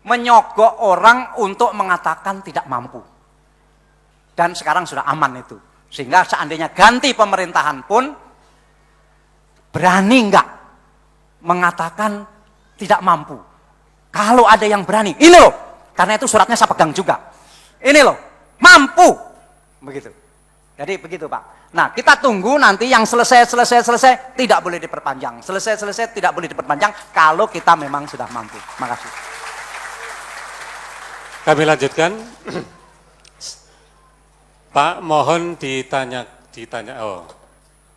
menyogok orang untuk mengatakan tidak mampu. Dan sekarang sudah aman itu. Sehingga seandainya ganti pemerintahan pun berani enggak mengatakan tidak mampu. Kalau ada yang berani, ini loh, karena itu suratnya saya pegang juga. Ini loh, mampu. Begitu. Jadi begitu Pak. Nah kita tunggu nanti yang selesai tidak boleh diperpanjang. Selesai tidak boleh diperpanjang kalau kita memang sudah mampu. Makasih. Kami lanjutkan. Pak, mohon ditanya. Oh,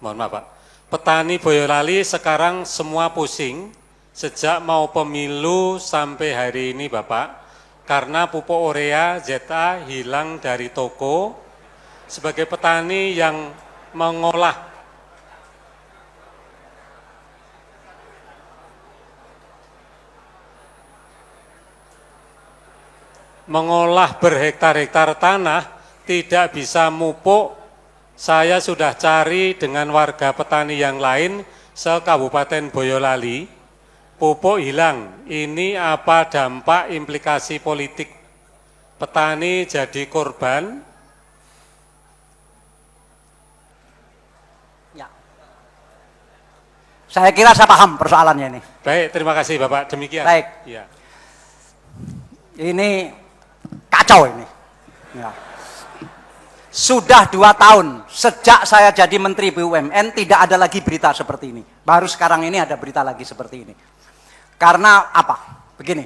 mohon maaf Pak. Petani Boyolali sekarang semua pusing sejak mau pemilu sampai hari ini Bapak, karena pupuk urea ZA hilang dari toko. Sebagai petani yang mengolah berhektar-hektar tanah tidak bisa mupuk, saya sudah cari dengan warga petani yang lain se-Kabupaten Boyolali, pupuk hilang. Ini apa dampak implikasi politik? Petani jadi korban. Ya. Saya kira saya paham persoalannya ini. Baik, terima kasih Bapak. Demikian. Baik. Ya. Ini kacau ini. Ya. Sudah 2 tahun sejak saya jadi Menteri BUMN tidak ada lagi berita seperti ini. Baru sekarang ini ada berita lagi seperti ini. Karena apa? Begini.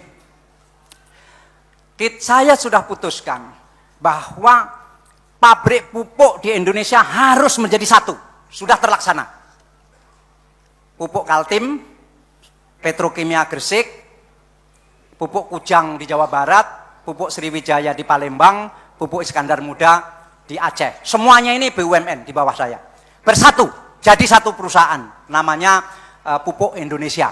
Saya sudah putuskan bahwa pabrik pupuk di Indonesia harus menjadi satu. Sudah terlaksana. Pupuk Kaltim, Petrokimia Gresik, pupuk Kujang di Jawa Barat, pupuk Sriwijaya di Palembang, pupuk Iskandar Muda di Aceh. Semuanya ini BUMN di bawah saya. Bersatu, jadi satu perusahaan. Namanya Pupuk Indonesia.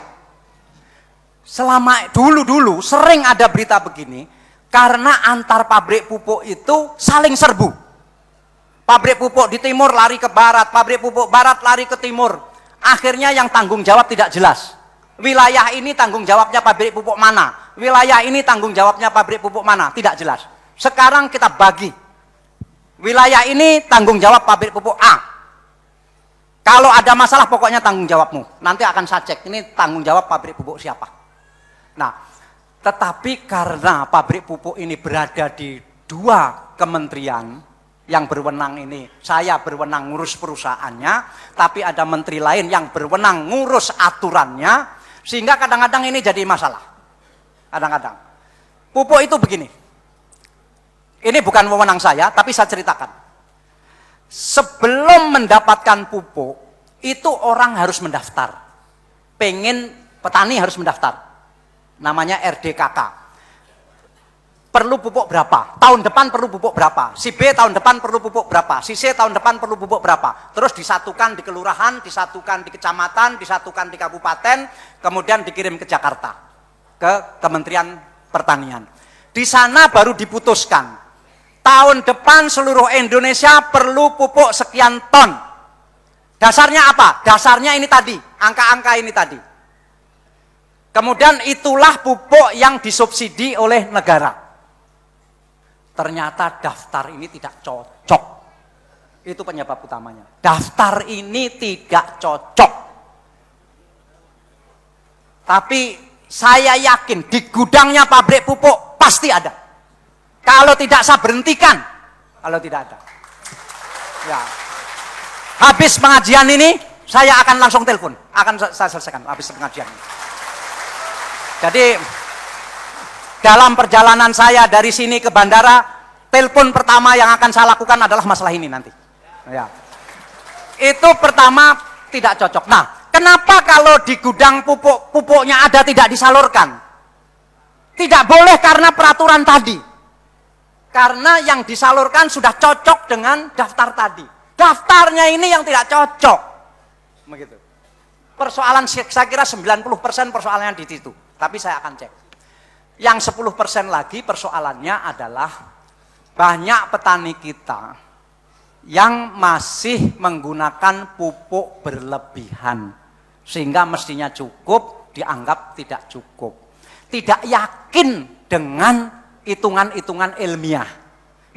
Selama dulu sering ada berita begini, karena antar pabrik pupuk itu saling serbu. Pabrik pupuk di timur lari ke barat, pabrik pupuk barat lari ke timur. Akhirnya yang tanggung jawab tidak jelas. Wilayah ini tanggung jawabnya pabrik pupuk mana? Wilayah ini tanggung jawabnya pabrik pupuk mana? Tidak jelas. Sekarang kita bagi. Wilayah ini tanggung jawab pabrik pupuk A. Kalau ada masalah pokoknya tanggung jawabmu. Nanti akan saya cek, ini tanggung jawab pabrik pupuk siapa. Nah, tetapi karena pabrik pupuk ini berada di 2 kementerian yang berwenang ini, saya berwenang ngurus perusahaannya, tapi ada menteri lain yang berwenang ngurus aturannya, sehingga kadang-kadang ini jadi masalah. Kadang-kadang. Pupuk itu begini. Ini bukan wewenang saya, tapi saya ceritakan. Sebelum mendapatkan pupuk, itu orang harus mendaftar. Petani harus mendaftar. Namanya RDKK. Perlu pupuk berapa? Tahun depan perlu pupuk berapa? Si B tahun depan perlu pupuk berapa? Si C tahun depan perlu pupuk berapa? Terus disatukan di kelurahan, disatukan di kecamatan, disatukan di kabupaten, kemudian dikirim ke Jakarta, ke Kementerian Pertanian. Di sana baru diputuskan. Tahun depan seluruh Indonesia perlu pupuk sekian ton. Dasarnya apa? Dasarnya ini tadi, angka-angka ini tadi. Kemudian itulah pupuk yang disubsidi oleh negara. Ternyata daftar ini tidak cocok. Itu penyebab utamanya. Daftar ini tidak cocok. Tapi saya yakin di gudangnya pabrik pupuk pasti ada. Kalau tidak saya berhentikan, kalau tidak ada. Ya. Habis pengajian ini, saya akan langsung telepon. Akan saya selesaikan habis pengajian ini. Jadi, dalam perjalanan saya dari sini ke bandara, telepon pertama yang akan saya lakukan adalah masalah ini nanti. Ya. Itu pertama tidak cocok. Nah, kenapa kalau di gudang pupuknya ada tidak disalurkan? Tidak boleh karena peraturan tadi. Karena yang disalurkan sudah cocok dengan daftar tadi. Daftarnya ini yang tidak cocok. Begitu. Persoalan saya kira 90% persoalannya di situ. Tapi saya akan cek. Yang 10% lagi persoalannya adalah banyak petani kita yang masih menggunakan pupuk berlebihan. Sehingga mestinya cukup, dianggap tidak cukup. Tidak yakin dengan hitungan-hitungan ilmiah.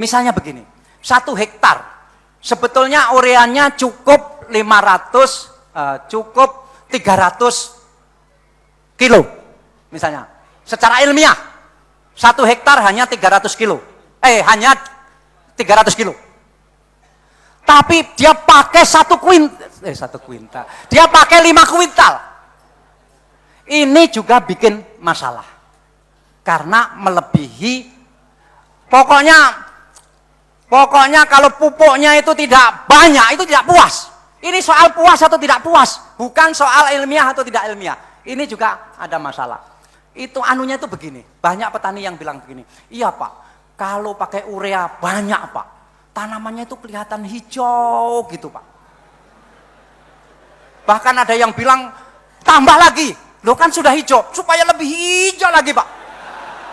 Misalnya begini, 1 hektar sebetulnya ureanya cukup 300 kilo. Misalnya, secara ilmiah 1 hektar hanya 300 kilo. Hanya 300 kilo. Tapi dia pakai 1 kuintal. Dia pakai 5 kuintal. Ini juga bikin masalah. Karena melebihi, pokoknya kalau pupuknya itu tidak banyak, itu tidak puas. Ini soal puas atau tidak puas, bukan soal ilmiah atau tidak ilmiah. Ini juga ada masalah. Itu anunya itu begini, banyak petani yang bilang begini, iya Pak, kalau pakai urea banyak Pak, tanamannya itu kelihatan hijau gitu Pak. Bahkan ada yang bilang, tambah lagi, lo kan sudah hijau, supaya lebih hijau lagi Pak.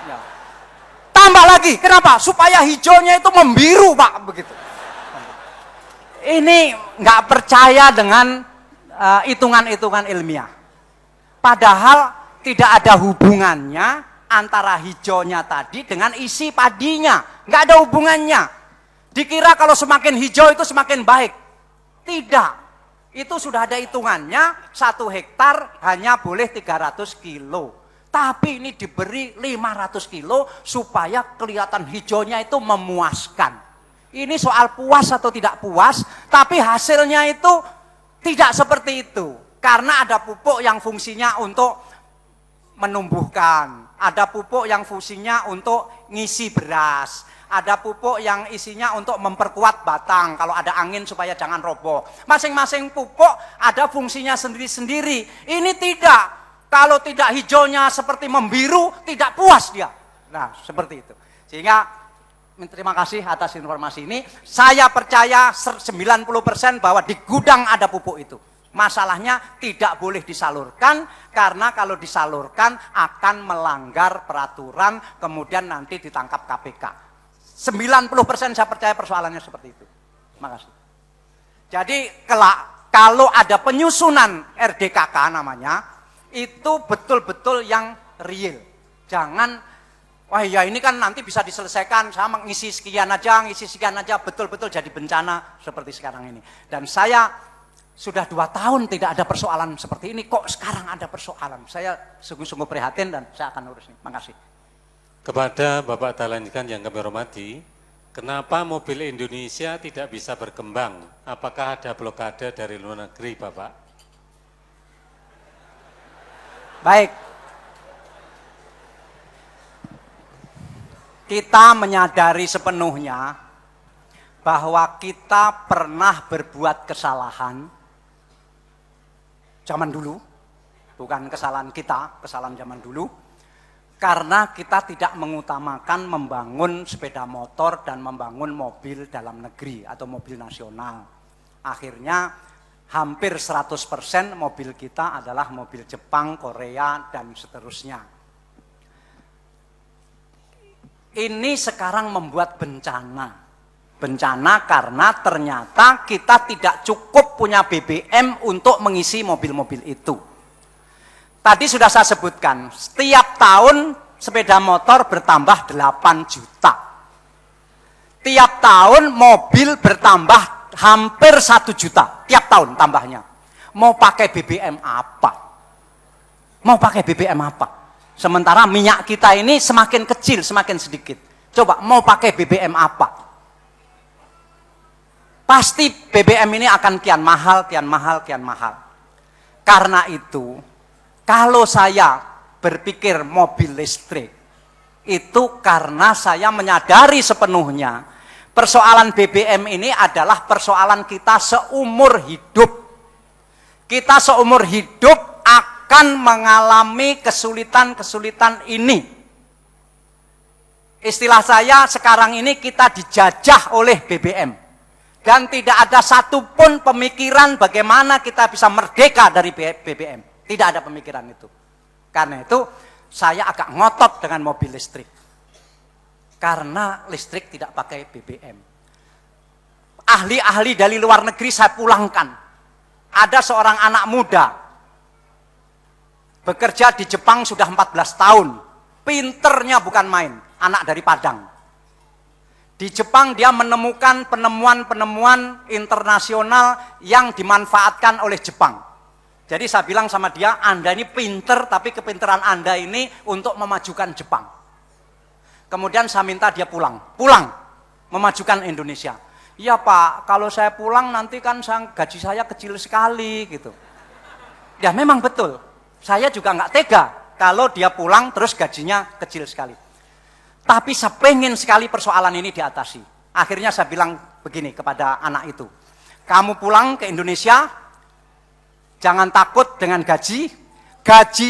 Ya. Tambah lagi, kenapa? Supaya hijaunya itu membiru Pak, begitu. Ini nggak percaya dengan hitungan-hitungan ilmiah. Padahal tidak ada hubungannya antara hijaunya tadi dengan isi padinya. Nggak ada hubungannya. Dikira kalau semakin hijau itu semakin baik. Tidak. Itu sudah ada hitungannya, 1 hektar hanya boleh 300 kilo. Tapi ini diberi 500 kilo supaya kelihatan hijaunya itu memuaskan. Ini soal puas atau tidak puas, tapi hasilnya itu tidak seperti itu. Karena ada pupuk yang fungsinya untuk menumbuhkan, ada pupuk yang fungsinya untuk ngisi beras, ada pupuk yang isinya untuk memperkuat batang kalau ada angin supaya jangan roboh. Masing-masing pupuk ada fungsinya sendiri-sendiri. Ini tidak. Kalau tidak hijaunya seperti membiru, tidak puas dia. Nah, seperti itu. Sehingga terima kasih atas informasi ini. Saya percaya 90% bahwa di gudang ada pupuk itu. Masalahnya tidak boleh disalurkan, karena kalau disalurkan akan melanggar peraturan, kemudian nanti ditangkap KPK. 90% saya percaya persoalannya seperti itu. Terima kasih. Jadi kalau ada penyusunan RDKK namanya, itu betul-betul yang real. Jangan, wah ya ini kan nanti bisa diselesaikan, sama ngisi sekian aja, betul-betul jadi bencana seperti sekarang ini. Dan saya sudah 2 tahun tidak ada persoalan seperti ini, kok sekarang ada persoalan. Saya sungguh-sungguh prihatin dan saya akan urus ini. Terima kasih. Kepada Bapak Dahlan yang kami hormati, kenapa mobil Indonesia tidak bisa berkembang? Apakah ada blokade dari luar negeri, Bapak? Baik. Kita menyadari sepenuhnya bahwa kita pernah berbuat kesalahan zaman dulu, bukan kesalahan kita, kesalahan zaman dulu, karena kita tidak mengutamakan membangun sepeda motor dan membangun mobil dalam negeri atau mobil nasional. Akhirnya hampir 100% mobil kita adalah mobil Jepang, Korea, dan seterusnya. Ini sekarang membuat bencana. Bencana karena ternyata kita tidak cukup punya BBM untuk mengisi mobil-mobil itu. Tadi sudah saya sebutkan, setiap tahun sepeda motor bertambah 8 juta. Tiap tahun mobil bertambah hampir 1 juta. Tiap tahun tambahnya. Mau pakai BBM apa? Mau pakai BBM apa? Sementara minyak kita ini semakin kecil, semakin sedikit. Coba mau pakai BBM apa? Pasti BBM ini akan kian mahal, kian mahal, kian mahal. Karena itu, kalau saya berpikir mobil listrik, itu karena saya menyadari sepenuhnya persoalan BBM ini adalah persoalan kita seumur hidup. Kita seumur hidup akan mengalami kesulitan-kesulitan ini. Istilah saya sekarang ini kita dijajah oleh BBM. Dan tidak ada satupun pemikiran bagaimana kita bisa merdeka dari BBM. Tidak ada pemikiran itu. Karena itu saya agak ngotot dengan mobil listrik. Karena listrik tidak pakai BBM. Ahli-ahli dari luar negeri saya pulangkan. Ada seorang anak muda. Bekerja di Jepang sudah 14 tahun. Pinternya bukan main, anak dari Padang. Di Jepang dia menemukan penemuan-penemuan internasional yang dimanfaatkan oleh Jepang. Jadi saya bilang sama dia, Anda ini pinter, tapi kepinteran Anda ini untuk memajukan Jepang. Kemudian saya minta dia pulang, memajukan Indonesia. Iya Pak, kalau saya pulang nanti kan gaji saya kecil sekali gitu. Ya memang betul, saya juga nggak tega kalau dia pulang terus gajinya kecil sekali. Tapi saya pengen sekali persoalan ini diatasi. Akhirnya saya bilang begini kepada anak itu, kamu pulang ke Indonesia, jangan takut dengan gaji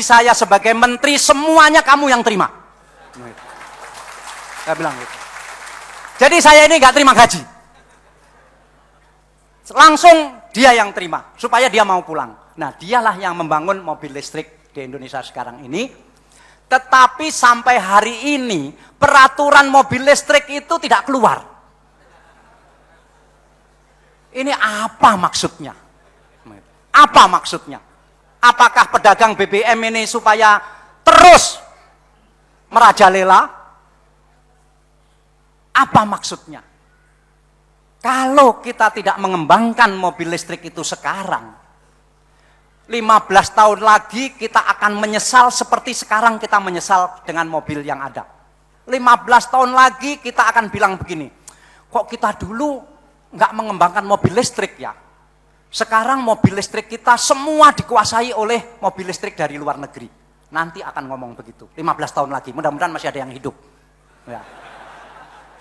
saya sebagai menteri semuanya kamu yang terima. Saya bilang gitu. Jadi saya ini nggak terima gaji. Langsung dia yang terima, supaya dia mau pulang. Nah dialah yang membangun mobil listrik di Indonesia sekarang ini. Tetapi sampai hari ini peraturan mobil listrik itu tidak keluar. Ini apa maksudnya? Apa maksudnya? Apakah pedagang BBM ini supaya terus merajalela? Apa maksudnya? Kalau kita tidak mengembangkan mobil listrik itu sekarang, 15 tahun lagi kita akan menyesal seperti sekarang kita menyesal dengan mobil yang ada. 15 tahun lagi kita akan bilang begini, kok kita dulu nggak mengembangkan mobil listrik ya? Sekarang mobil listrik kita semua dikuasai oleh mobil listrik dari luar negeri. Nanti akan ngomong begitu, 15 tahun lagi, mudah-mudahan masih ada yang hidup. Ya.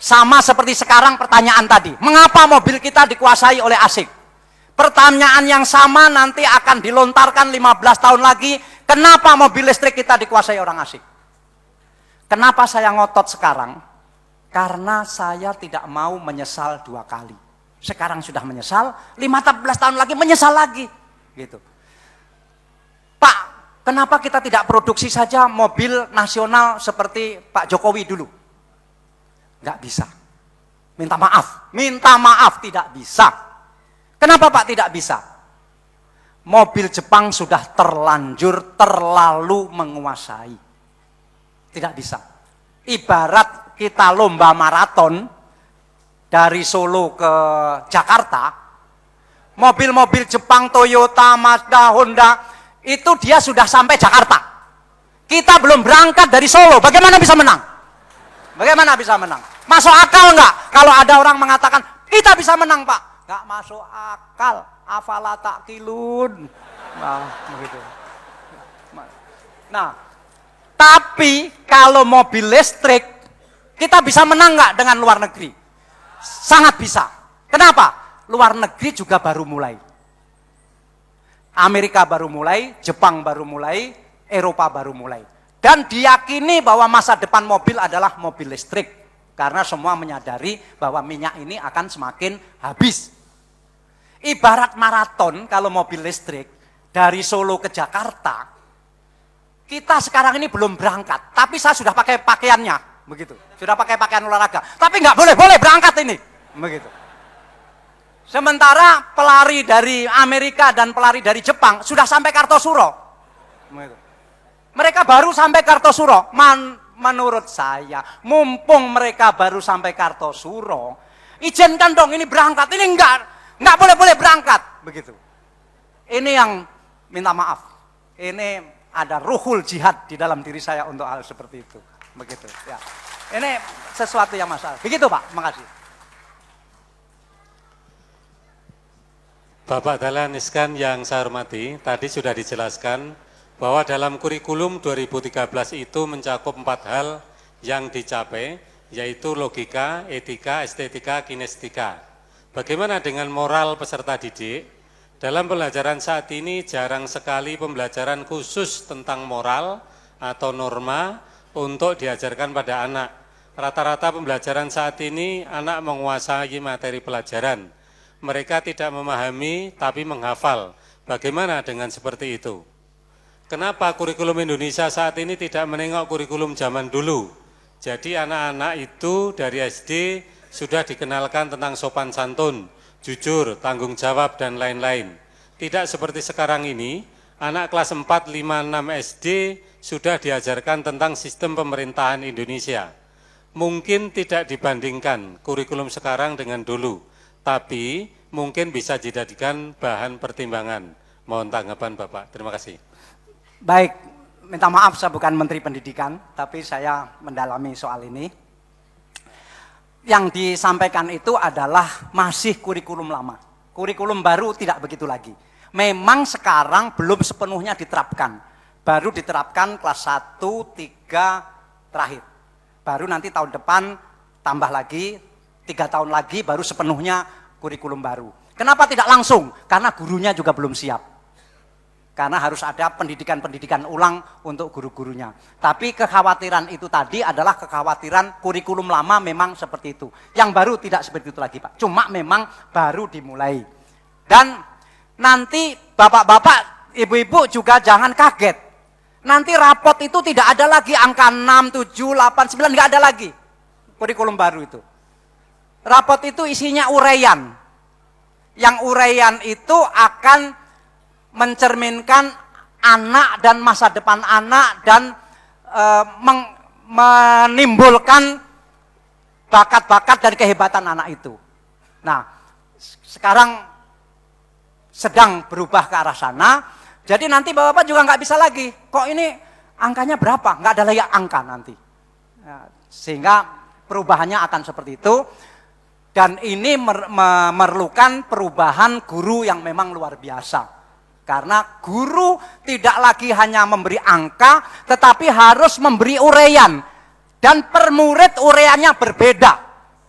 Sama seperti sekarang pertanyaan tadi, mengapa mobil kita dikuasai oleh asing? Pertanyaan yang sama nanti akan dilontarkan 15 tahun lagi, kenapa mobil listrik kita dikuasai orang asing? Kenapa saya ngotot sekarang? Karena saya tidak mau menyesal 2 kali. Sekarang sudah menyesal, 15 tahun lagi menyesal lagi. Gitu. Pak, kenapa kita tidak produksi saja mobil nasional seperti Pak Jokowi dulu? Nggak bisa. Minta maaf tidak bisa. Kenapa Pak tidak bisa? Mobil Jepang sudah terlalu menguasai. Tidak bisa. Ibarat kita lomba maraton dari Solo ke Jakarta, mobil-mobil Jepang, Toyota, Mazda, Honda, itu dia sudah sampai Jakarta. Kita belum berangkat dari Solo, bagaimana bisa menang? Bagaimana bisa menang? Masuk akal nggak? Kalau ada orang mengatakan, kita bisa menang Pak. Nggak masuk akal, afala ta'qilun. Nah, begitu. Nah, tapi kalau mobil listrik, kita bisa menang nggak dengan luar negeri? Sangat bisa. Kenapa? Luar negeri juga baru mulai. Amerika baru mulai, Jepang baru mulai, Eropa baru mulai. Dan diyakini bahwa masa depan mobil adalah mobil listrik. Karena semua menyadari bahwa minyak ini akan semakin habis. Ibarat maraton kalau mobil listrik dari Solo ke Jakarta, kita sekarang ini belum berangkat, tapi saya sudah pakai pakaiannya, begitu. Sudah pakai pakaian olahraga, tapi nggak boleh berangkat ini, begitu. Sementara pelari dari Amerika dan pelari dari Jepang sudah sampai Kartosuro, begitu. Mereka baru sampai Kartosuro. Menurut saya, mumpung mereka baru sampai Kartosuro, izinkan dong ini berangkat. Ini nggak boleh berangkat, begitu. Ini yang minta maaf. Ini ada ruhul jihad di dalam diri saya untuk hal seperti itu, begitu. Ya. Ini sesuatu yang masalah. Begitu Pak, makasih. Bapak Dahlan Iskan yang saya hormati, tadi sudah dijelaskan bahwa dalam kurikulum 2013 itu mencakup 4 hal yang dicapai, yaitu logika, etika, estetika, kinestetika. Bagaimana dengan moral peserta didik? Dalam pembelajaran saat ini jarang sekali pembelajaran khusus tentang moral atau norma untuk diajarkan pada anak. Rata-rata pembelajaran saat ini anak menguasai materi pelajaran. Mereka tidak memahami tapi menghafal. Bagaimana dengan seperti itu? Kenapa kurikulum Indonesia saat ini tidak menengok kurikulum zaman dulu? Jadi anak-anak itu dari SD sudah dikenalkan tentang sopan santun, jujur, tanggung jawab, dan lain-lain. Tidak seperti sekarang ini, anak kelas 4, 5, 6 SD sudah diajarkan tentang sistem pemerintahan Indonesia. Mungkin tidak dibandingkan kurikulum sekarang dengan dulu, tapi mungkin bisa dijadikan bahan pertimbangan. Mohon tanggapan Bapak. Terima kasih. Baik, minta maaf saya bukan Menteri Pendidikan, tapi saya mendalami soal ini. Yang disampaikan itu adalah masih kurikulum lama. Kurikulum baru tidak begitu lagi. Memang sekarang belum sepenuhnya diterapkan. Baru diterapkan kelas 1, 3 terakhir. Baru nanti tahun depan tambah lagi, 3 tahun lagi baru sepenuhnya kurikulum baru. Kenapa tidak langsung? Karena gurunya juga belum siap. Karena harus ada pendidikan-pendidikan ulang untuk guru-gurunya. Tapi kekhawatiran itu tadi adalah kekhawatiran kurikulum lama memang seperti itu. Yang baru tidak seperti itu lagi, Pak. Cuma memang baru dimulai. Dan nanti bapak-bapak, ibu-ibu juga jangan kaget. Nanti rapot itu tidak ada lagi angka 6, 7, 8, 9, nggak ada lagi. Kurikulum baru itu. Rapot itu isinya uraian. Yang uraian itu akan mencerminkan anak dan masa depan anak dan menimbulkan bakat-bakat dan kehebatan anak itu. Nah, sekarang sedang berubah ke arah sana, jadi nanti bapak-bapak juga nggak bisa lagi, kok ini angkanya berapa? Nggak ada lagi angka nanti. Sehingga perubahannya akan seperti itu, dan ini memerlukan perubahan guru yang memang luar biasa. Karena guru tidak lagi hanya memberi angka, tetapi harus memberi uraian. Dan per murid uraiannya berbeda.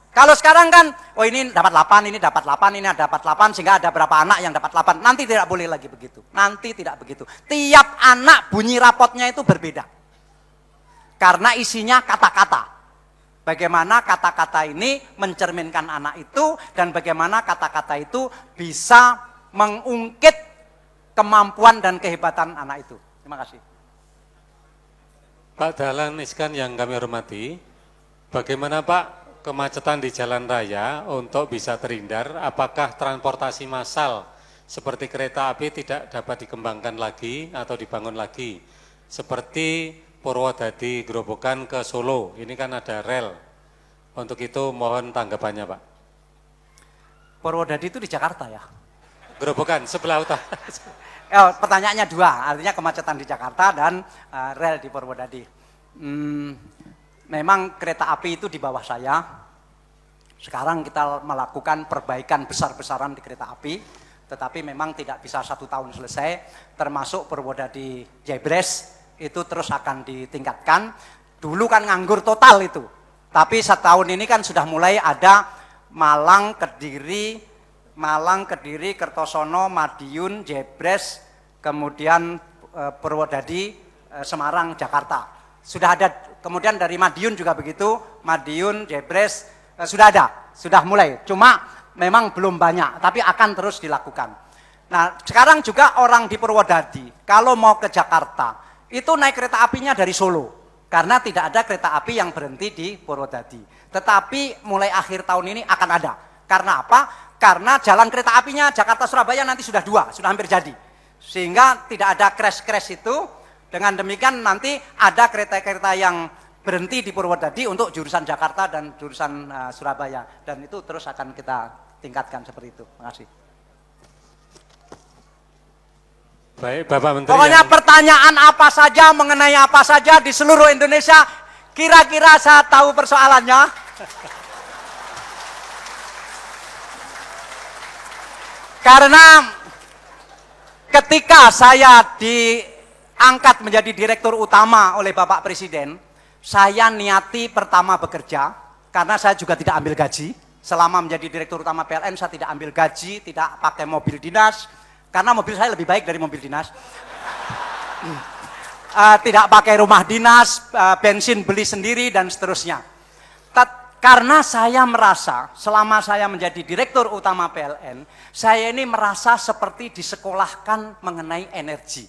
Kalau sekarang kan, oh ini dapat 8, ini dapat 8, ini dapat 8, sehingga ada berapa anak yang dapat 8. Nanti tidak boleh lagi begitu. Nanti tidak begitu. Tiap anak bunyi rapotnya itu berbeda. Karena isinya kata-kata. Bagaimana kata-kata ini mencerminkan anak itu, dan bagaimana kata-kata itu bisa mengungkit kemampuan dan kehebatan anak itu. Terima kasih. Pak Dahlan Iskan yang kami hormati, bagaimana Pak kemacetan di jalan raya untuk bisa terhindar? Apakah transportasi massal seperti kereta api tidak dapat dikembangkan lagi atau dibangun lagi? Seperti Purwodadi Grobogan ke Solo, ini kan ada rel. Untuk itu mohon tanggapannya Pak. Purwodadi itu di Jakarta ya? Grobogan, sebelah utara. Pertanyaannya dua, artinya kemacetan di Jakarta dan rel di Purwodadi. Memang kereta api itu di bawah saya. Sekarang kita melakukan perbaikan besar-besaran di kereta api, tetapi memang tidak bisa 1 tahun selesai, termasuk Purwodadi Jebres, itu terus akan ditingkatkan. Dulu kan nganggur total itu, tapi setahun ini kan sudah mulai ada Malang, Kediri, Kertosono, Madiun, Jebres, kemudian Purwodadi, Semarang, Jakarta. Sudah ada, kemudian dari Madiun juga begitu, Madiun, Jebres, sudah ada, sudah mulai. Cuma memang belum banyak, tapi akan terus dilakukan. Nah, sekarang juga orang di Purwodadi, kalau mau ke Jakarta, itu naik kereta apinya dari Solo. Karena tidak ada kereta api yang berhenti di Purwodadi. Tetapi mulai akhir tahun ini akan ada. Karena apa? Karena jalan kereta apinya Jakarta-Surabaya nanti sudah 2, sudah hampir jadi. Sehingga tidak ada crash-crash itu. Dengan demikian nanti ada kereta-kereta yang berhenti di Purwodadi untuk jurusan Jakarta dan jurusan Surabaya. Dan itu terus akan kita tingkatkan seperti itu. Terima kasih. Baik, Bapak Menteri. Pokoknya pertanyaan apa saja, mengenai apa saja di seluruh Indonesia, kira-kira saya tahu persoalannya. Karena ketika saya diangkat menjadi direktur utama oleh Bapak Presiden, saya niati pertama bekerja, karena saya juga tidak ambil gaji. Selama menjadi direktur utama PLN, saya tidak ambil gaji, tidak pakai mobil dinas, karena mobil saya lebih baik dari mobil dinas. Tidak pakai rumah dinas, bensin beli sendiri, dan seterusnya. Karena saya merasa, selama saya menjadi direktur utama PLN, saya ini merasa seperti disekolahkan mengenai energi.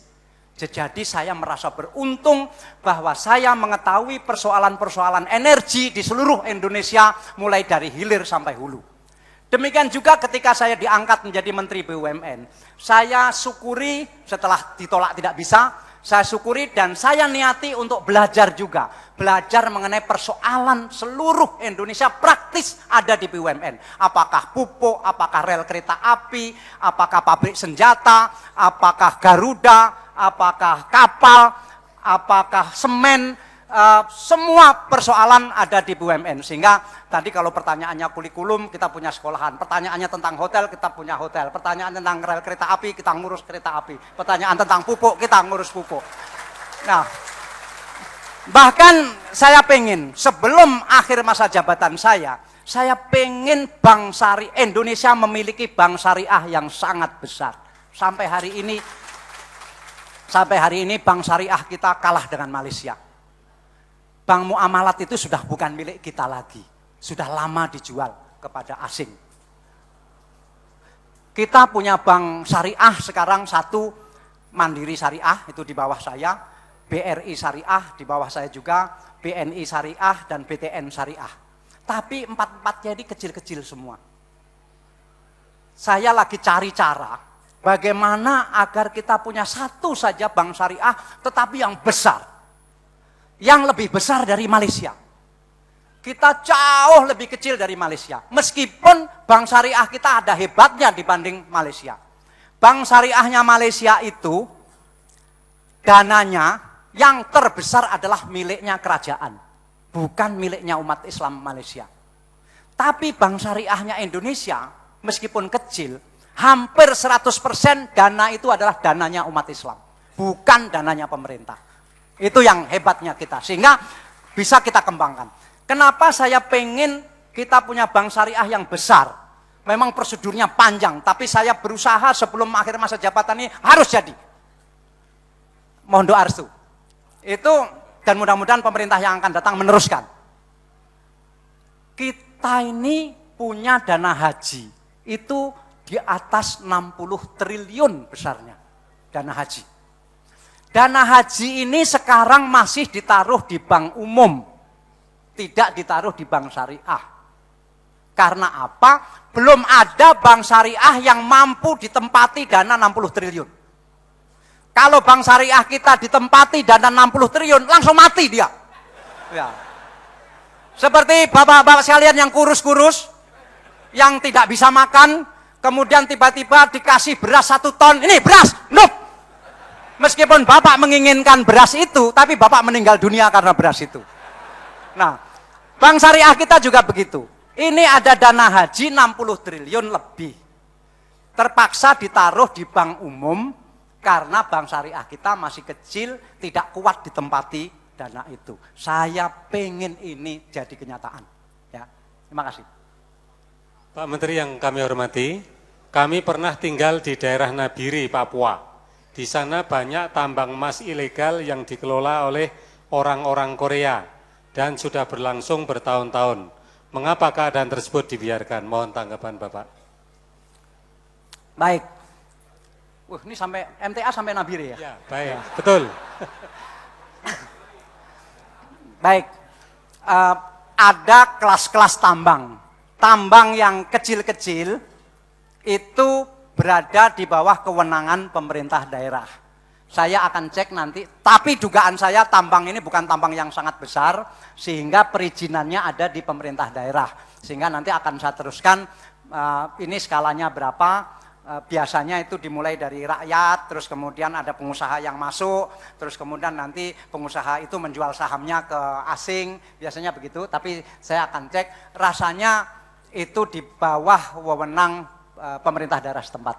Jadi saya merasa beruntung bahwa saya mengetahui persoalan-persoalan energi di seluruh Indonesia, mulai dari hilir sampai hulu. Demikian juga ketika saya diangkat menjadi Menteri BUMN, saya syukuri setelah ditolak tidak bisa, saya syukuri dan saya niati untuk belajar juga. Belajar mengenai persoalan seluruh Indonesia praktis ada di BUMN. Apakah pupuk, apakah rel kereta api, apakah pabrik senjata, apakah Garuda, apakah kapal, apakah semen, semua persoalan ada di BUMN. Sehingga tadi kalau pertanyaannya kurikulum, kita punya sekolahan. Pertanyaannya tentang hotel, kita punya hotel. Pertanyaan tentang rel kereta api, kita ngurus kereta api. Pertanyaan tentang pupuk, kita ngurus pupuk. Nah, bahkan saya pengen sebelum akhir masa jabatan saya pengen Bank Syariah Indonesia memiliki bank syariah yang sangat besar. Sampai hari ini bank syariah kita kalah dengan Malaysia. Bank muamalat itu sudah bukan milik kita lagi. Sudah lama dijual kepada asing. Kita punya bank syariah sekarang satu, Mandiri Syariah, itu di bawah saya. BRI Syariah, di bawah saya juga. BNI Syariah dan BTN Syariah. Tapi empat-empatnya ini kecil-kecil semua. Saya lagi cari cara bagaimana agar kita punya satu saja bank syariah tetapi yang besar. Yang lebih besar dari Malaysia. Kita jauh lebih kecil dari Malaysia. Meskipun bank syariah kita ada hebatnya dibanding Malaysia. Bank syariahnya Malaysia itu dananya yang terbesar adalah miliknya kerajaan. Bukan miliknya umat Islam Malaysia. Tapi bank syariahnya Indonesia meskipun kecil, hampir 100% dana itu adalah dananya umat Islam. Bukan dananya pemerintah. Itu yang hebatnya kita, sehingga bisa kita kembangkan. Kenapa saya pengen kita punya bank syariah yang besar? Memang prosedurnya panjang, tapi saya berusaha sebelum akhir masa jabatan ini harus jadi. Mohon doa restu. Itu, dan mudah-mudahan pemerintah yang akan datang meneruskan. Kita ini punya dana haji, itu di atas 60 triliun besarnya, dana haji. Dana haji ini sekarang masih ditaruh di bank umum, tidak ditaruh di bank syariah. Karena apa? Belum ada bank syariah yang mampu ditempati dana 60 triliun. Kalau bank syariah kita ditempati dana 60 triliun, langsung mati dia. Ya. Seperti bapak-bapak sekalian yang kurus-kurus, yang tidak bisa makan, kemudian tiba-tiba dikasih beras 1 ton, ini beras, nup. Meskipun bapak menginginkan beras itu, tapi bapak meninggal dunia karena beras itu. Nah, bank syariah kita juga begitu. Ini ada dana haji 60 triliun lebih. Terpaksa ditaruh di bank umum, karena bank syariah kita masih kecil, tidak kuat ditempati dana itu. Saya pengen ini jadi kenyataan. Ya, terima kasih. Pak Menteri yang kami hormati, kami pernah tinggal di daerah Nabire, Papua. Di sana banyak tambang emas ilegal yang dikelola oleh orang-orang Korea dan sudah berlangsung bertahun-tahun. Mengapa keadaan tersebut dibiarkan? Mohon tanggapan Bapak. Baik. Ini sampai MTA sampai Nabire ya? Ya, baik. Ya. Betul. Baik. Ada kelas-kelas tambang. Tambang yang kecil-kecil itu berada di bawah kewenangan pemerintah daerah. Saya akan cek nanti, tapi dugaan saya tambang ini bukan tambang yang sangat besar, sehingga perizinannya ada di pemerintah daerah. Sehingga nanti akan saya teruskan, ini skalanya berapa, biasanya itu dimulai dari rakyat, terus kemudian ada pengusaha yang masuk, terus kemudian nanti pengusaha itu menjual sahamnya ke asing, biasanya begitu, tapi saya akan cek, rasanya itu di bawah wewenang pemerintah daerah setempat.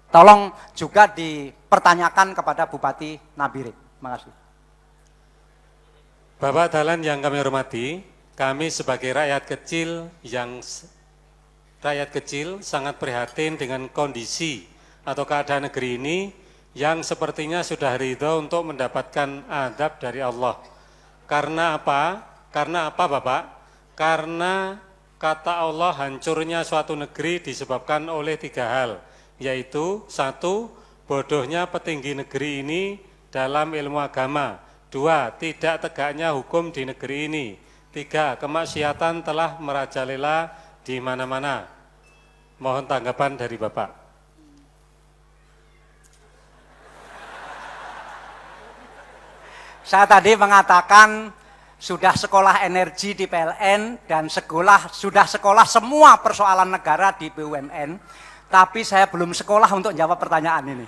Tolong juga dipertanyakan kepada Bupati Nabire. Terima kasih. Bapak Dahlan yang kami hormati, kami sebagai rakyat kecil sangat prihatin dengan kondisi atau keadaan negeri ini yang sepertinya sudah ridho untuk mendapatkan adab dari Allah. Karena apa? Karena apa Bapak? Karena kata Allah, hancurnya suatu negeri disebabkan oleh 3 hal, yaitu 1, bodohnya petinggi negeri ini dalam ilmu agama. 2, tidak tegaknya hukum di negeri ini. 3, kemaksiatan telah merajalela di mana-mana. Mohon tanggapan dari Bapak. Saya tadi mengatakan sudah sekolah energi di PLN dan sudah sekolah semua persoalan negara di BUMN, tapi saya belum sekolah untuk jawab pertanyaan ini.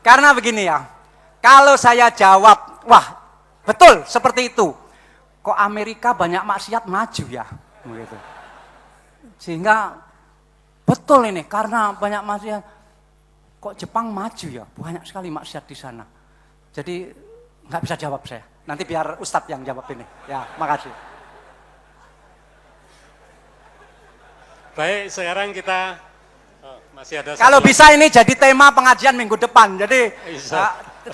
Karena begini ya, kalau saya jawab, wah betul seperti itu, kok Amerika banyak maksiat maju ya, begitu. Sehingga betul ini, karena banyak maksiat, kok Jepang maju ya, banyak sekali maksiat di sana. Jadi nggak bisa jawab saya, nanti biar Ustadz yang jawab ini. Ya, makasih. Baik, sekarang kita masih ada. Kalau bisa ini jadi tema pengajian minggu depan. Jadi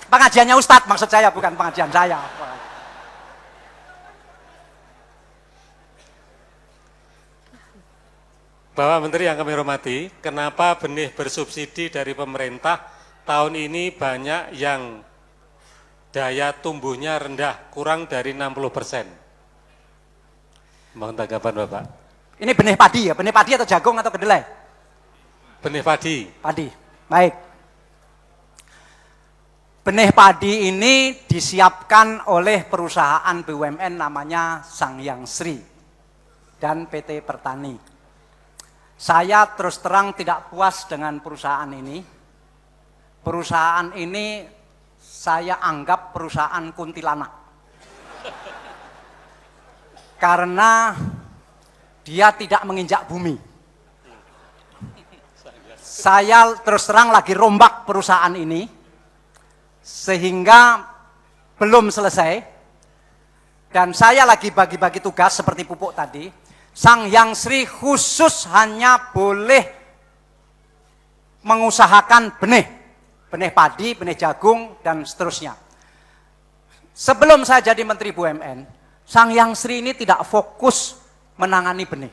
pengajiannya Ustadz maksud saya, bukan pengajian saya. Bapak Menteri yang kami hormati, kenapa benih bersubsidi dari pemerintah tahun ini banyak yang daya tumbuhnya rendah, kurang dari 60%? Mohon tanggapan Bapak. Ini benih padi ya? Benih padi atau jagung atau kedelai? Benih padi. Padi, baik. Benih padi ini disiapkan oleh perusahaan BUMN namanya Sangyang Sri dan PT Pertani. Saya terus terang tidak puas dengan perusahaan ini. Perusahaan ini saya anggap perusahaan kuntilanak. Karena dia tidak menginjak bumi. Saya terus terang lagi rombak perusahaan ini, sehingga belum selesai, dan saya lagi bagi-bagi tugas seperti pupuk tadi. Sangyang Sri khusus hanya boleh mengusahakan benih padi, benih jagung, dan seterusnya. Sebelum saya jadi Menteri BUMN, Sangyang Sri ini tidak fokus menangani benih.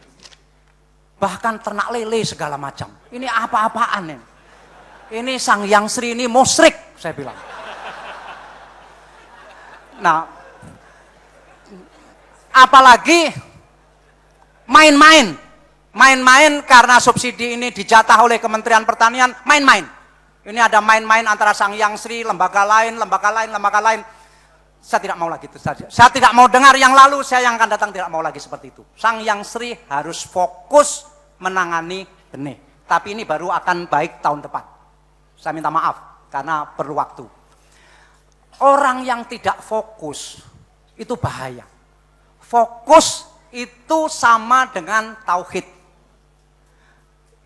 Bahkan ternak lele segala macam. Ini apa-apaan ini? Ini Sangyang Sri ini musyrik, saya bilang. Nah, apalagi main-main. Main-main karena subsidi ini dijatah oleh Kementerian Pertanian, main-main. Ini ada main-main antara Sangyang Sri, lembaga lain. Saya tidak mau lagi itu saja. Saya tidak mau dengar yang lalu, saya yang akan datang tidak mau lagi seperti itu. Sangyang Sri harus fokus menangani benih. Tapi ini baru akan baik tahun depan. Saya minta maaf karena perlu waktu. Orang yang tidak fokus itu bahaya. Fokus itu sama dengan tauhid.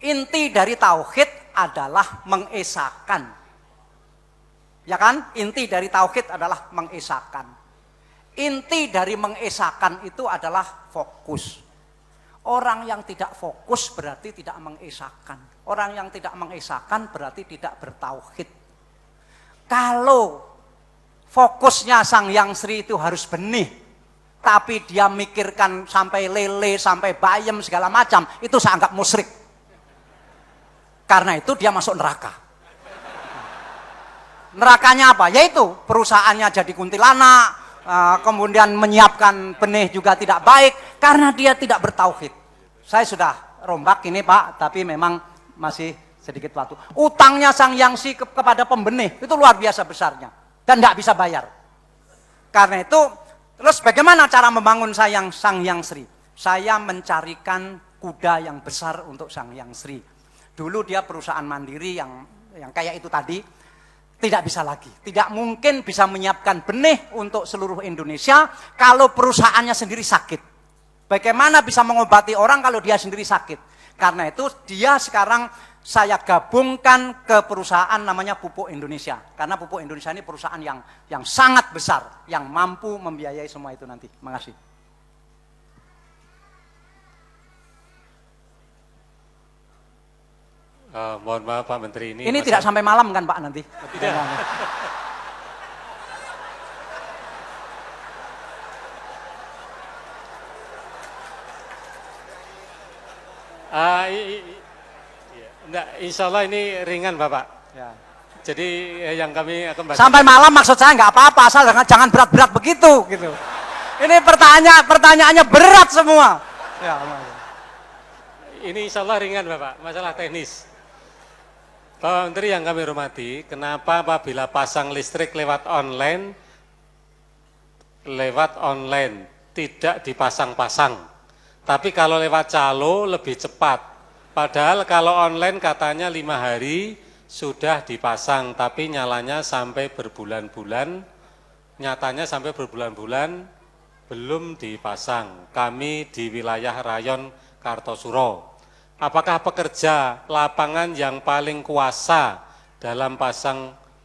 Inti dari tauhid adalah mengesahkan. Ya kan? Inti dari tauhid adalah mengesahkan. Inti dari mengesahkan itu adalah fokus. Orang yang tidak fokus berarti tidak mengesahkan. Orang yang tidak mengesahkan berarti tidak bertauhid. Kalau fokusnya Sangyang Sri itu harus benih, tapi dia mikirkan sampai lele, sampai bayam segala macam, itu saya anggap musyrik. Karena itu dia masuk neraka. Nerakanya apa? Yaitu perusahaannya jadi kuntilanak, kemudian menyiapkan benih juga tidak baik, karena dia tidak bertauhid. Saya sudah rombak ini Pak, tapi memang masih sedikit waktu. Utangnya Sangyang Sri kepada pembenih itu luar biasa besarnya, dan tidak bisa bayar. Karena itu, terus bagaimana cara membangun Sangyang Sri? Saya mencarikan kuda yang besar untuk Sangyang Sri. Dulu dia perusahaan mandiri yang kayak itu tadi, tidak bisa lagi. Tidak mungkin bisa menyiapkan benih untuk seluruh Indonesia kalau perusahaannya sendiri sakit. Bagaimana bisa mengobati orang kalau dia sendiri sakit? Karena itu dia sekarang saya gabungkan ke perusahaan namanya Pupuk Indonesia. Karena Pupuk Indonesia ini perusahaan yang sangat besar, yang mampu membiayai semua itu nanti. Makasih. Mohon maaf Pak Menteri, ini tidak sampai malam kan Pak nanti? Tidak. Enggak, insya Allah ini ringan Bapak. Ya. Jadi yang kami akan bahas sampai malam maksud saya nggak apa-apa, asal jangan berat-berat begitu gitu. Ini pertanyaannya berat semua. Ya, ini insya Allah ringan Bapak, masalah teknis. Bapak Menteri yang kami hormati, kenapa apabila pasang listrik lewat online tidak dipasang-pasang, tapi kalau lewat calo lebih cepat. Padahal kalau online katanya 5 hari sudah dipasang, tapi nyalanya sampai berbulan-bulan, nyatanya sampai berbulan-bulan belum dipasang. Kami di wilayah Rayon Kartosuro. Apakah pekerja lapangan yang paling kuasa dalam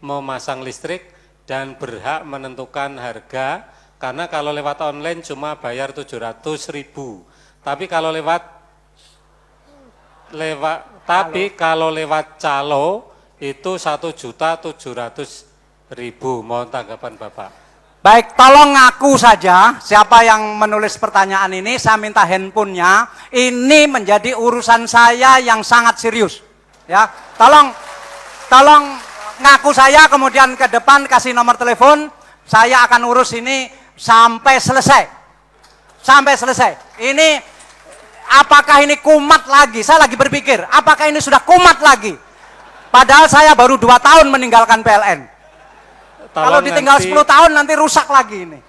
memasang listrik dan berhak menentukan harga? Karena kalau lewat online cuma bayar 700.000. Tapi kalau kalau lewat calo itu 1.700.000. Mohon tanggapan Bapak. Baik, tolong ngaku saja siapa yang menulis pertanyaan ini, saya minta handphonenya. Ini menjadi urusan saya yang sangat serius. Ya, tolong ngaku saya, kemudian ke depan kasih nomor telepon, saya akan urus ini sampai selesai. Sampai selesai. Ini apakah ini kumat lagi? Saya lagi berpikir, apakah ini sudah kumat lagi? Padahal saya baru 2 tahun meninggalkan PLN. Kalau ditinggal 10 tahun nanti rusak lagi ini.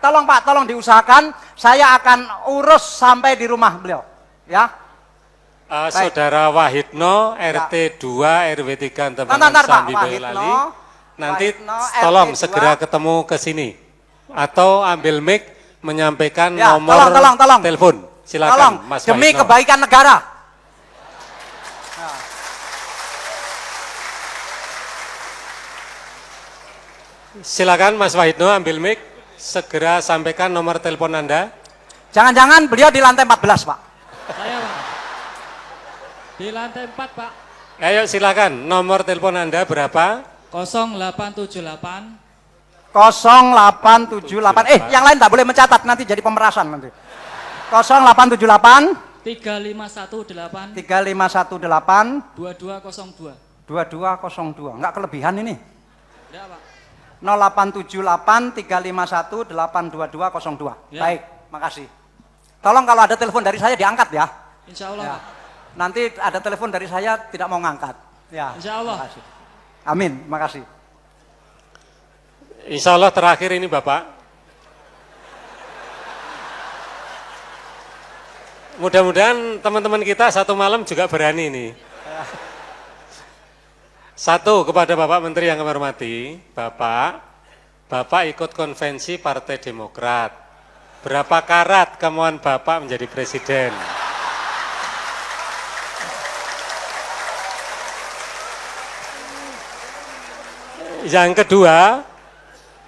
Tolong Pak, tolong diusahakan. Saya akan urus sampai di rumah beliau. Ya. Saudara Wahidno, RT 2 RW 3 Tembangan Sambi Boyolali. Nanti tolong segera ketemu ke sini. Atau ambil mic menyampaikan nomor telepon. Silakan Mas Wahidno. Demi kebaikan negara. Silakan Mas Wahidno ambil mic, segera sampaikan nomor telepon Anda. Jangan-jangan beliau di lantai 14, Pak. Saya, Pak. Di lantai 4, Pak. Ayo silakan, nomor telepon Anda berapa? 0878 0878. Yang lain tak boleh mencatat, nanti jadi pemerasan nanti. 0878 3518 3518 2202. 2202. Enggak kelebihan ini. Enggak, Pak. 0878 351 82202. Ya. Baik, makasih. Tolong kalau ada telepon dari saya diangkat ya. Insya Allah, Ya. Pak. Nanti ada telepon dari saya tidak mau ngangkat. Ya. Insya Allah. Makasih. Amin, makasih. Insya Allah terakhir ini Bapak. Mudah-mudahan teman-teman kita satu malam juga berani nih. Satu, kepada Bapak Menteri yang kami hormati, Bapak ikut konvensi Partai Demokrat. Berapa karat kemauan Bapak menjadi presiden? Yang kedua,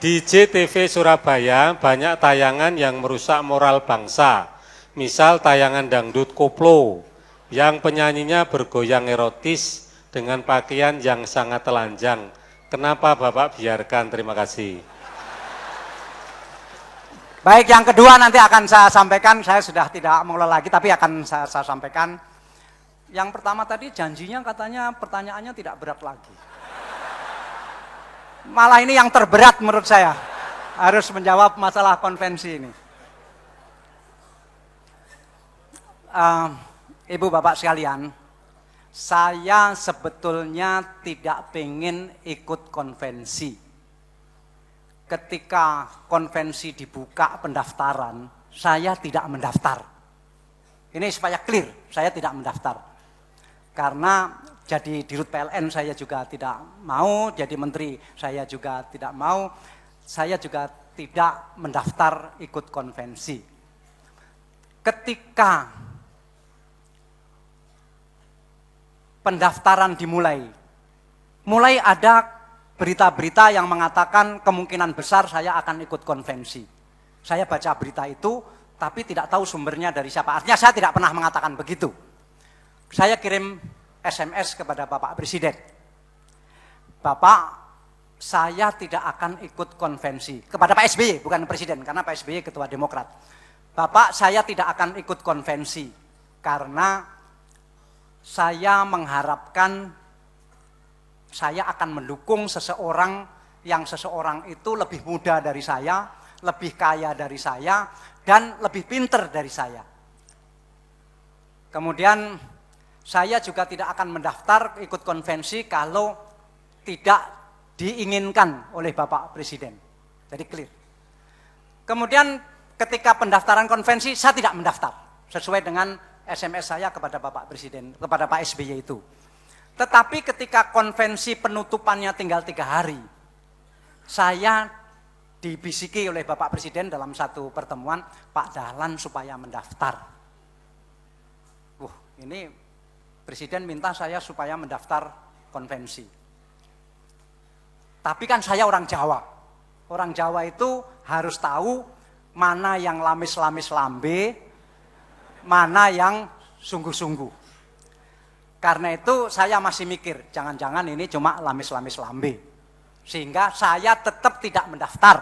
di JTV Surabaya banyak tayangan yang merusak moral bangsa. Misal tayangan dangdut koplo, yang penyanyinya bergoyang erotis, dengan pakaian yang sangat telanjang. Kenapa Bapak biarkan? Terima kasih. Baik, yang kedua nanti akan saya sampaikan. Saya sudah tidak mengulang lagi, tapi akan saya sampaikan. Yang pertama tadi janjinya katanya pertanyaannya tidak berat lagi. Malah ini yang terberat menurut saya. Harus menjawab masalah konvensi ini. Ibu Bapak sekalian, saya sebetulnya tidak pengen ikut konvensi. Ketika konvensi dibuka pendaftaran, saya tidak mendaftar. Ini supaya clear, saya tidak mendaftar. Karena jadi dirut PLN saya juga tidak mau, jadi menteri saya juga tidak mau, saya juga tidak mendaftar ikut konvensi. Ketika pendaftaran dimulai, mulai ada berita-berita yang mengatakan kemungkinan besar saya akan ikut konvensi. Saya baca berita itu, tapi tidak tahu sumbernya dari siapa. Artinya saya tidak pernah mengatakan begitu. Saya kirim SMS kepada Bapak Presiden. Bapak, saya tidak akan ikut konvensi. Kepada Pak SBY, bukan Presiden, karena Pak SBY Ketua Demokrat. Bapak, saya tidak akan ikut konvensi, karena saya mengharapkan saya akan mendukung seseorang yang seseorang itu lebih muda dari saya, lebih kaya dari saya, dan lebih pinter dari saya. Kemudian saya juga tidak akan mendaftar ikut konvensi kalau tidak diinginkan oleh Bapak Presiden. Jadi clear. Kemudian ketika pendaftaran konvensi saya tidak mendaftar sesuai dengan SMS saya kepada Bapak Presiden, kepada Pak SBY itu. Tetapi ketika konvensi penutupannya tinggal 3 hari, saya dibisiki oleh Bapak Presiden dalam satu pertemuan, Pak Dahlan supaya mendaftar. Ini Presiden minta saya supaya mendaftar konvensi. Tapi kan saya orang Jawa. Orang Jawa itu harus tahu mana yang lamis-lamis lambe, mana yang sungguh-sungguh. Karena itu saya masih mikir, jangan-jangan ini cuma lamis-lamis lambe. Sehingga saya tetap tidak mendaftar.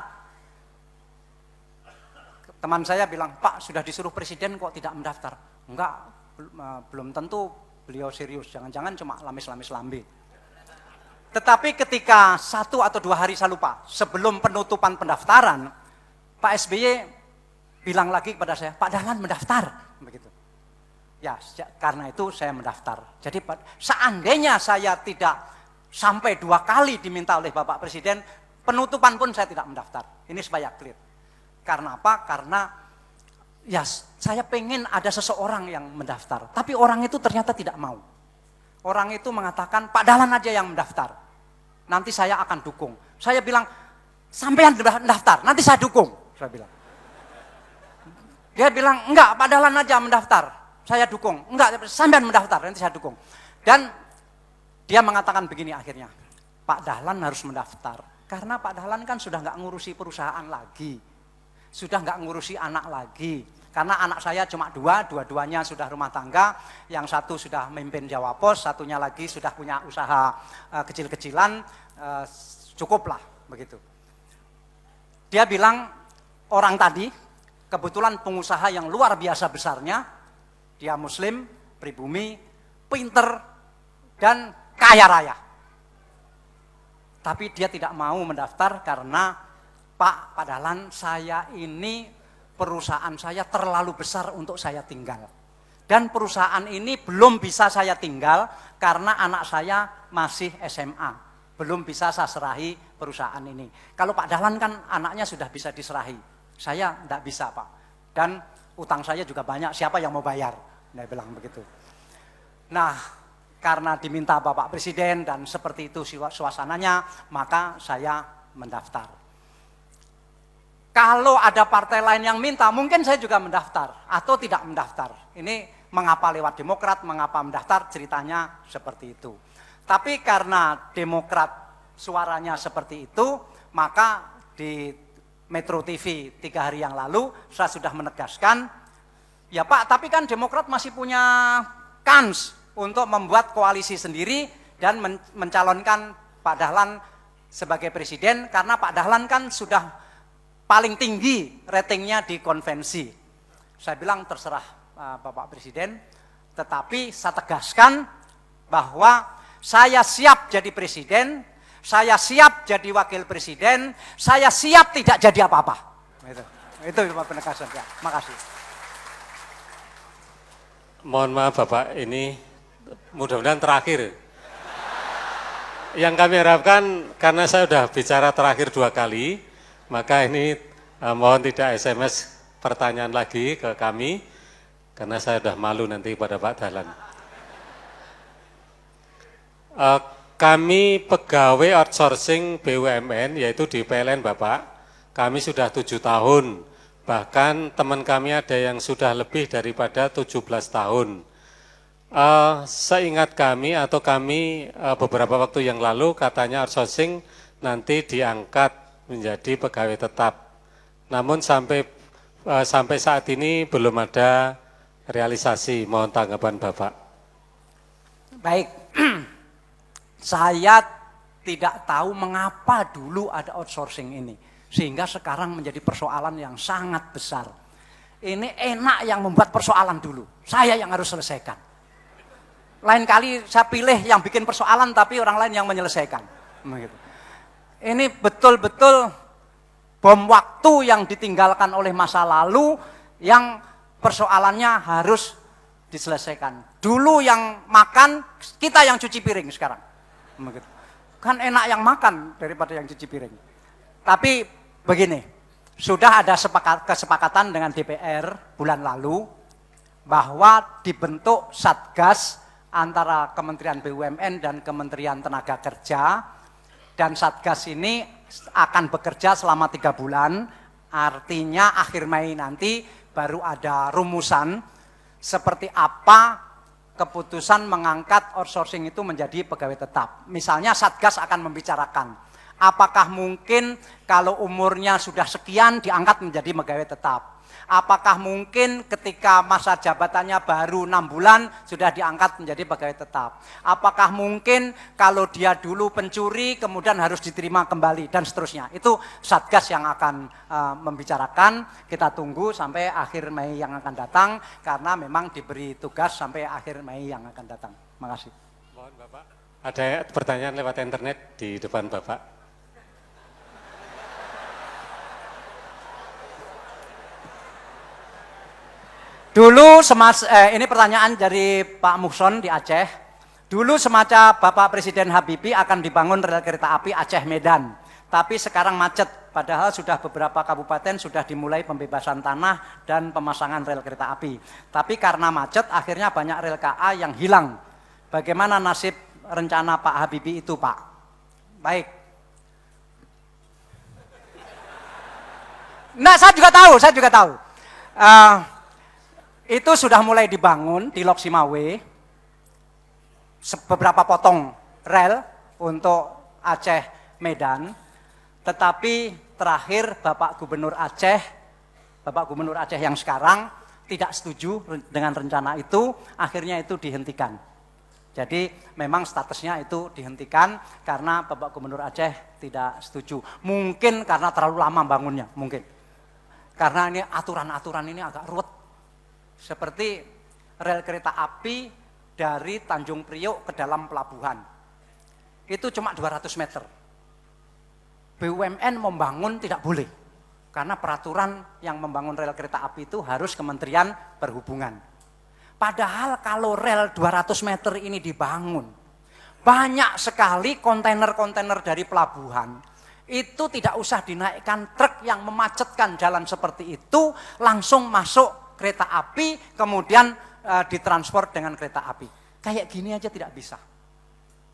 Teman saya bilang, Pak sudah disuruh Presiden kok tidak mendaftar. Enggak, belum tentu beliau serius, jangan-jangan cuma lamis-lamis lambe. Tetapi ketika 1 atau 2 hari saya lupa, sebelum penutupan pendaftaran, Pak SBY bilang lagi kepada saya, Pak Dahlan mendaftar. Begitu. Ya, karena itu saya mendaftar. Jadi seandainya saya tidak sampai 2 kali diminta oleh Bapak Presiden, penutupan pun saya tidak mendaftar. Ini supaya clear. Karena apa? Karena ya saya pengen ada seseorang yang mendaftar. Tapi orang itu ternyata tidak mau. Orang itu mengatakan, Pak Dahlan aja yang mendaftar. Nanti saya akan dukung. Saya bilang, sampean mendaftar, nanti saya dukung. Saya bilang. Dia bilang, enggak, Pak Dahlan aja mendaftar, saya dukung. Enggak, sampean mendaftar, nanti saya dukung. Dan dia mengatakan begini akhirnya, Pak Dahlan harus mendaftar. Karena Pak Dahlan kan sudah enggak ngurusi perusahaan lagi. Sudah enggak ngurusi anak lagi. Karena anak saya cuma 2, dua-duanya sudah rumah tangga. Yang satu sudah memimpin Jawa Pos, satunya lagi sudah punya usaha kecil-kecilan. Cukuplah, begitu. Dia bilang, orang tadi, kebetulan pengusaha yang luar biasa besarnya, dia muslim, pribumi, pinter, dan kaya raya. Tapi dia tidak mau mendaftar karena, Pak Dahlan, saya ini perusahaan saya terlalu besar untuk saya tinggal. Dan perusahaan ini belum bisa saya tinggal karena anak saya masih SMA. Belum bisa saya serahi perusahaan ini. Kalau Pak Dahlan kan anaknya sudah bisa diserahi. Saya tidak bisa, Pak. Dan utang saya juga banyak, siapa yang mau bayar? Dia bilang begitu. Nah, karena diminta Bapak Presiden dan seperti itu suasananya, maka saya mendaftar. Kalau ada partai lain yang minta, mungkin saya juga mendaftar atau tidak mendaftar. Ini mengapa lewat Demokrat, mengapa mendaftar, ceritanya seperti itu. Tapi karena Demokrat suaranya seperti itu, maka di Metro TV 3 hari yang lalu saya sudah menegaskan, ya Pak, tapi kan Demokrat masih punya kans untuk membuat koalisi sendiri dan mencalonkan Pak Dahlan sebagai presiden, karena Pak Dahlan kan sudah paling tinggi ratingnya di konvensi. Saya bilang terserah Bapak Presiden, tetapi saya tegaskan bahwa saya siap jadi presiden, saya siap jadi wakil presiden, saya siap tidak jadi apa-apa. Itu penegasan ya. Makasih. Mohon maaf Bapak, ini mudah-mudahan terakhir. Yang kami harapkan, karena saya sudah bicara terakhir 2 kali, maka ini mohon tidak SMS pertanyaan lagi ke kami, karena saya sudah malu nanti pada Pak Dahlan. Kami pegawai outsourcing BUMN, yaitu di PLN Bapak, kami sudah 7 tahun, bahkan teman kami ada yang sudah lebih daripada 17 tahun. Seingat kami atau kami beberapa waktu yang lalu katanya outsourcing nanti diangkat menjadi pegawai tetap. Namun sampai saat ini belum ada realisasi. Mohon tanggapan Bapak. Baik, saya tidak tahu mengapa dulu ada outsourcing ini. Sehingga sekarang menjadi persoalan yang sangat besar. Ini enak yang membuat persoalan dulu. Saya yang harus selesaikan. Lain kali saya pilih yang bikin persoalan tapi orang lain yang menyelesaikan. Ini betul-betul bom waktu yang ditinggalkan oleh masa lalu yang persoalannya harus diselesaikan. Dulu yang makan, kita yang cuci piring sekarang. Kan enak yang makan daripada yang cuci piring. Tapi begini, sudah ada kesepakatan dengan DPR bulan lalu bahwa dibentuk Satgas antara Kementerian BUMN dan Kementerian Tenaga Kerja, dan Satgas ini akan bekerja selama 3 bulan, artinya akhir Mei nanti baru ada rumusan seperti apa keputusan mengangkat outsourcing itu menjadi pegawai tetap. Misalnya Satgas akan membicarakan, apakah mungkin kalau umurnya sudah sekian diangkat menjadi pegawai tetap. Apakah mungkin ketika masa jabatannya baru 6 bulan sudah diangkat menjadi pegawai tetap. Apakah mungkin kalau dia dulu pencuri kemudian harus diterima kembali dan seterusnya. Itu Satgas yang akan membicarakan. Kita tunggu sampai akhir Mei yang akan datang karena memang diberi tugas sampai akhir Mei yang akan datang. Terima kasih. Mohon Bapak, ada pertanyaan lewat internet di depan Bapak. Dulu ini pertanyaan dari Pak Muhson di Aceh. Dulu semasa Bapak Presiden Habibie akan dibangun rel kereta api Aceh Medan, tapi sekarang macet. Padahal sudah beberapa kabupaten sudah dimulai pembebasan tanah dan pemasangan rel kereta api. Tapi karena macet akhirnya banyak rel KA yang hilang. Bagaimana nasib rencana Pak Habibie itu, Pak? Baik. Nah, saya juga tahu. Itu sudah mulai dibangun di Lok Simawe, beberapa potong rel untuk Aceh Medan, tetapi terakhir Bapak Gubernur Aceh yang sekarang tidak setuju dengan rencana itu, akhirnya itu dihentikan. Jadi memang statusnya itu dihentikan karena Bapak Gubernur Aceh tidak setuju. Mungkin karena terlalu lama bangunnya, mungkin. Karena ini aturan-aturan ini agak ruwet. Seperti rel kereta api dari Tanjung Priok ke dalam pelabuhan. Itu cuma 200 meter. BUMN membangun tidak boleh. Karena peraturan yang membangun rel kereta api itu harus Kementerian Perhubungan. Padahal kalau rel 200 meter ini dibangun, banyak sekali kontainer-kontainer dari pelabuhan. Itu tidak usah dinaikkan truk yang memacetkan jalan seperti itu, langsung masuk kereta api, kemudian ditransport dengan kereta api. Kayak gini aja tidak bisa.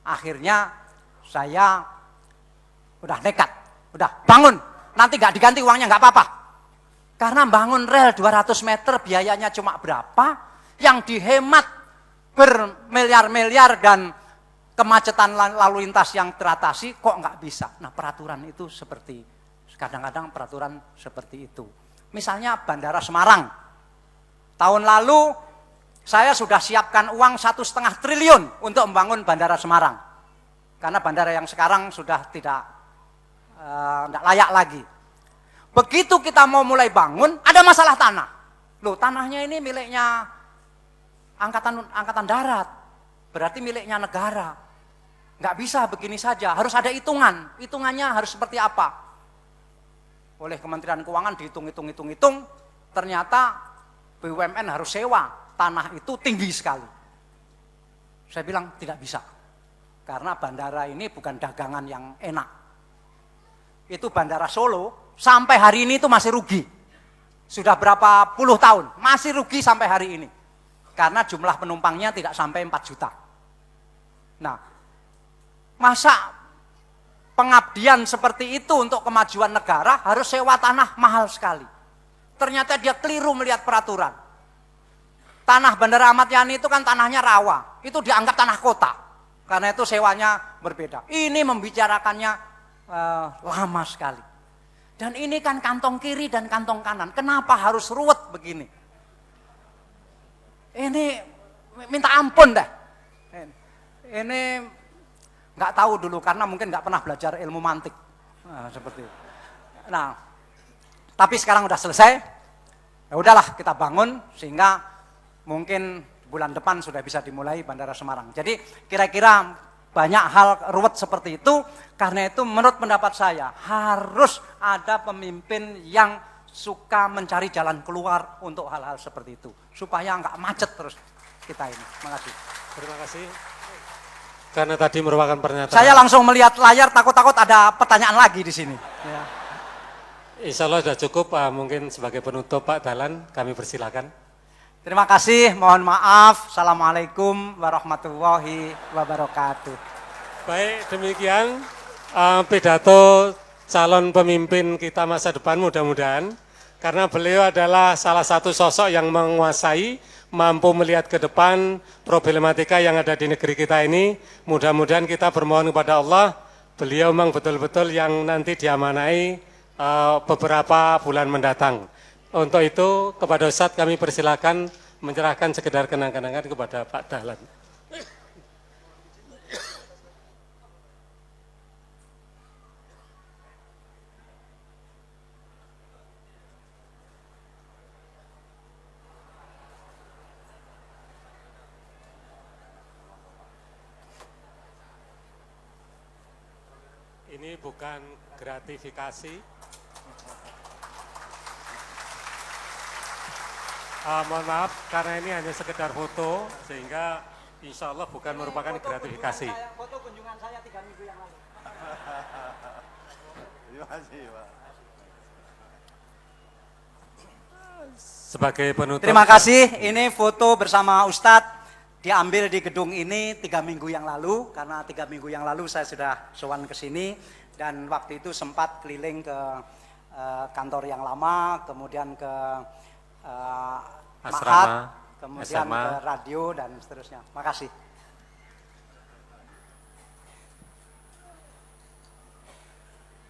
Akhirnya saya udah nekat, udah bangun, nanti gak diganti uangnya gak apa-apa. Karena bangun rel 200 meter biayanya cuma berapa, yang dihemat bermiliar-miliar dan kemacetan lalu lintas yang teratasi kok gak bisa. Nah peraturan itu kadang-kadang peraturan seperti itu. Misalnya Bandara Semarang. Tahun lalu saya sudah siapkan uang 1,5 triliun untuk membangun Bandara Semarang. Karena bandara yang sekarang sudah tidak layak lagi. Begitu kita mau mulai bangun, ada masalah tanah. Loh, tanahnya ini miliknya angkatan darat. Berarti miliknya negara. Nggak bisa begini saja, harus ada hitungan. Hitungannya harus seperti apa? Oleh Kementerian Keuangan dihitung, ternyata BUMN harus sewa, tanah itu tinggi sekali. Saya bilang tidak bisa, karena bandara ini bukan dagangan yang enak. Itu Bandara Solo, sampai hari ini itu masih rugi. Sudah berapa puluh tahun, masih rugi sampai hari ini. Karena jumlah penumpangnya tidak sampai 4 juta. Nah, masa pengabdian seperti itu untuk kemajuan negara harus sewa tanah mahal sekali. Ternyata dia keliru melihat peraturan. Tanah Bandara Ahmad Yani itu kan tanahnya rawa. Itu dianggap tanah kota. Karena itu sewanya berbeda. Ini membicarakannya lama sekali. Dan ini kan kantong kiri dan kantong kanan. Kenapa harus ruwet begini? Ini minta ampun dah. Ini nggak tahu dulu karena mungkin nggak pernah belajar ilmu mantik. Nah, seperti itu. Nah, tapi sekarang udah selesai, ya udahlah kita bangun sehingga mungkin bulan depan sudah bisa dimulai Bandara Semarang. Jadi kira-kira banyak hal ruwet seperti itu, karena itu menurut pendapat saya harus ada pemimpin yang suka mencari jalan keluar untuk hal-hal seperti itu. Supaya nggak macet terus. kita ini. Terima kasih. Terima kasih. Karena tadi merupakan pernyataan. Saya langsung melihat layar, takut-takut ada pertanyaan lagi di sini. Ya. Insya Allah sudah cukup, mungkin sebagai penutup Pak Dahlan, kami persilakan. Terima kasih, mohon maaf. Assalamualaikum warahmatullahi wabarakatuh. Baik, demikian pidato calon pemimpin kita masa depan mudah-mudahan. Karena beliau adalah salah satu sosok yang menguasai, mampu melihat ke depan problematika yang ada di negeri kita ini. Mudah-mudahan kita bermohon kepada Allah, beliau memang betul-betul yang nanti diamanai beberapa bulan mendatang. Untuk itu kepada Ustadz kami persilakan menyerahkan sekedar kenang-kenangan kepada Pak Dahlan. Ini bukan gratifikasi. Mohon maaf, karena ini hanya sekedar foto, sehingga insya Allah bukan merupakan gratifikasi. Foto kunjungan saya 3 minggu yang lalu. Terima kasih, Pak. Sebagai penutup. Terima kasih, ini foto bersama Ustadz diambil di gedung ini 3 minggu yang lalu, karena 3 minggu yang lalu saya sudah sowan ke sini, dan waktu itu sempat keliling ke kantor yang lama, kemudian ke asrama, kemudian SMA, ke radio dan seterusnya. Makasih.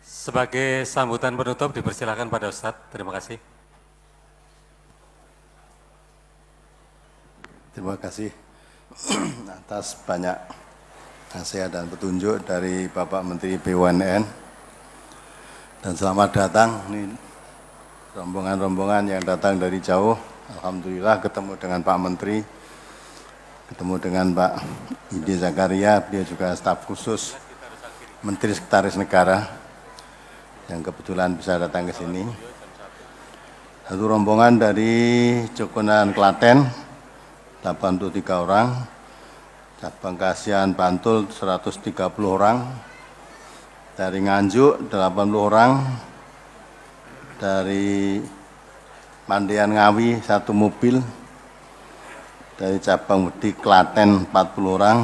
Sebagai sambutan penutup dipersilakan pada Ustadz. Terima kasih. Terima kasih atas banyak nasihat dan petunjuk dari Bapak Menteri BUMN. Dan selamat datang ini rombongan-rombongan yang datang dari jauh. Alhamdulillah ketemu dengan Pak Menteri, ketemu dengan Pak Idi Zakaria, dia juga staf khusus Menteri Sekretaris Negara yang kebetulan bisa datang ke sini. Satu rombongan dari Cokonan Klaten 83 orang, cabang Kasihan Bantul 130 orang, dari Nganjuk 80 orang, dari Mandian Ngawi 1 mobil, dari cabang Wedi Klaten 40 orang,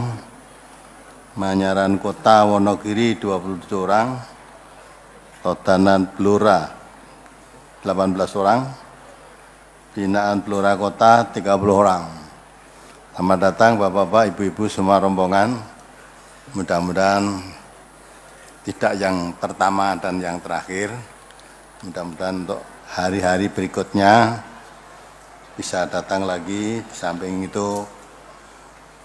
Manyaran Kota Wonogiri 27 orang, Todanan Blora 18 orang, Binaan Blora Kota 30 orang. Selamat datang Bapak-Bapak, Ibu-Ibu semua rombongan. Mudah-mudahan tidak yang pertama dan yang terakhir. Mudah-mudahan untuk hari-hari berikutnya bisa datang lagi. Di samping itu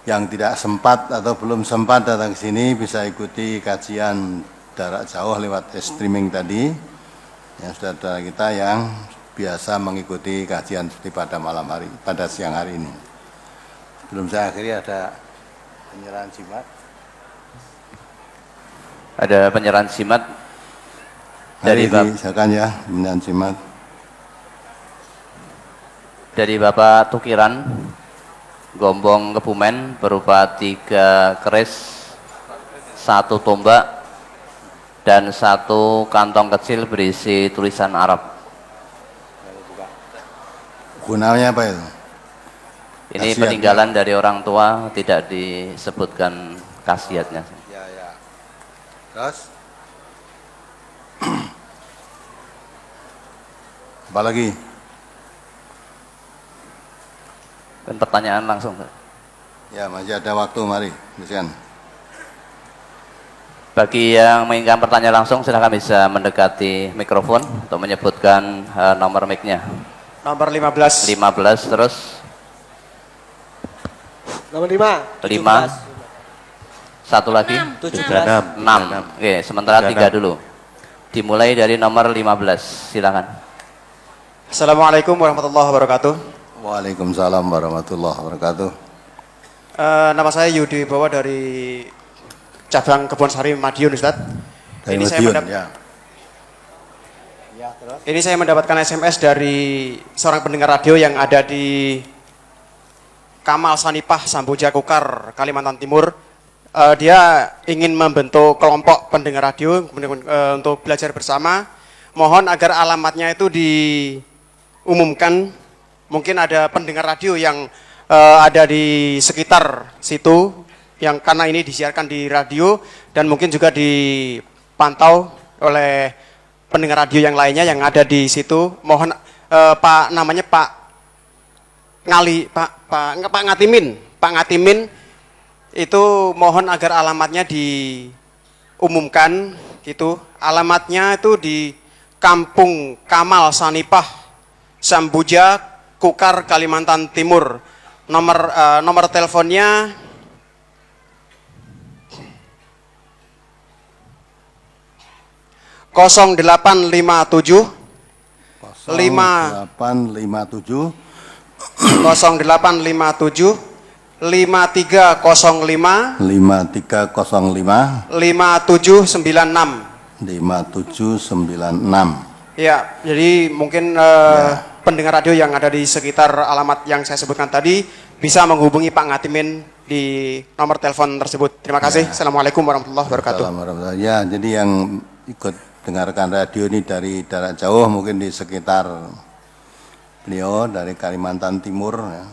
yang tidak sempat atau belum sempat datang ke sini bisa ikuti kajian jarak jauh lewat streaming tadi. Yang saudara kita yang biasa mengikuti kajian seperti pada malam hari, pada siang hari ini. Belum saya akhiri ada penyerahan jimat. Ada penyerahan jimat dari silakan ya, penyerahan jimat. Dari Bapak Tukiran, Gombong Kebumen berupa 3 keris, 1 tombak, dan 1 kantong kecil berisi tulisan Arab. Gunanya apa itu? Ini Khasiatnya. peninggalan dari orang tua, tidak disebutkan khasiatnya. Ya. Terus? Apa lagi? Dan pertanyaan langsung. Ya, masih ada waktu, mari. Silakan. Bagi yang menginginkan pertanyaan langsung, silakan bisa mendekati mikrofon untuk menyebutkan nomor mic-nya. Nomor 15. 15 terus. Nomor 5. 5. Satu lagi. 17. 6. Oke, sementara 3 dulu. Dimulai dari nomor 15. Silakan. Assalamualaikum warahmatullahi wabarakatuh. Waalaikumsalam warahmatullahi wabarakatuh. Nama saya Yudi Wibowo dari cabang Kebonsari Madiun, Ustaz. Dari Ini Madiun, saya Ini saya mendapatkan SMS dari seorang pendengar radio yang ada di Kamal Sanipah Samboja Kukar, Kalimantan Timur. Dia ingin membentuk kelompok pendengar radio untuk belajar bersama. Mohon agar alamatnya itu diumumkan. Mungkin ada pendengar radio yang ada di sekitar situ, yang karena ini disiarkan di radio dan mungkin juga dipantau oleh pendengar radio yang lainnya yang ada di situ. Mohon Pak namanya Pak Ngatimin itu mohon agar alamatnya diumumkan gitu. Alamatnya itu di Kampung Kamal Sanipah Samboja Kukar, Kalimantan Timur. Nomor teleponnya 0857 5305 5305 5796. Ya, jadi mungkin pendengar radio yang ada di sekitar alamat yang saya sebutkan tadi bisa menghubungi Pak Ngatimin di nomor telepon tersebut. Terima kasih. Assalamualaikum warahmatullahi wabarakatuh. Ya, jadi yang ikut dengarkan radio ini dari jarak jauh, mungkin di sekitar beliau dari Kalimantan Timur, ya.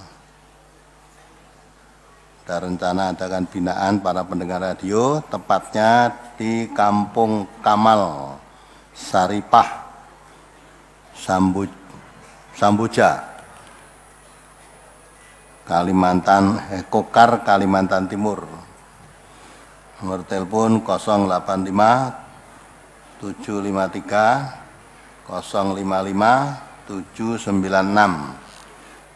Ada rencana adakan binaan para pendengar radio, tepatnya di Kampung Kamal Saripah Samboja Kukar, Kalimantan Timur. Nomor telepon 085 753 055 796.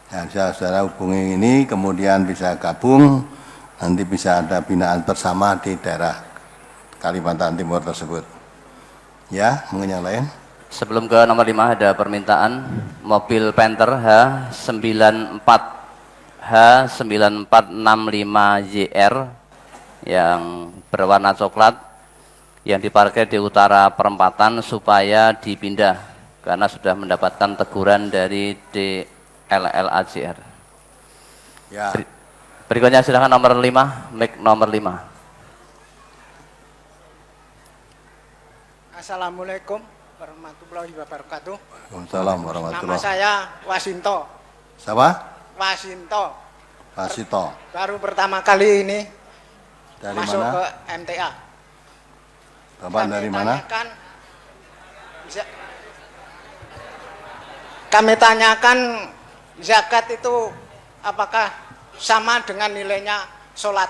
Ya, saudara hubungi ini, kemudian bisa gabung, nanti bisa ada binaan bersama di daerah Kalimantan Timur tersebut. Ya, mungkin yang lain. Sebelum ke nomor 5 ada permintaan mobil Panther H9465JR yang berwarna coklat yang diparkir di utara perempatan supaya dipindah karena sudah mendapatkan teguran dari DLLAJR. Ya. Berikutnya silakan nomor 5, mic nomor 5. Assalamualaikum warahmatullahi wabarakatuh. Waalaikumsalam warahmatullahi. Nama saya Wasinto. Siapa? Wasinto. Wasito. Baru pertama kali ini Dari masuk mana? ke MTA. Bapak dari mana? Kami tanyakan zakat itu apakah sama dengan nilainya sholat?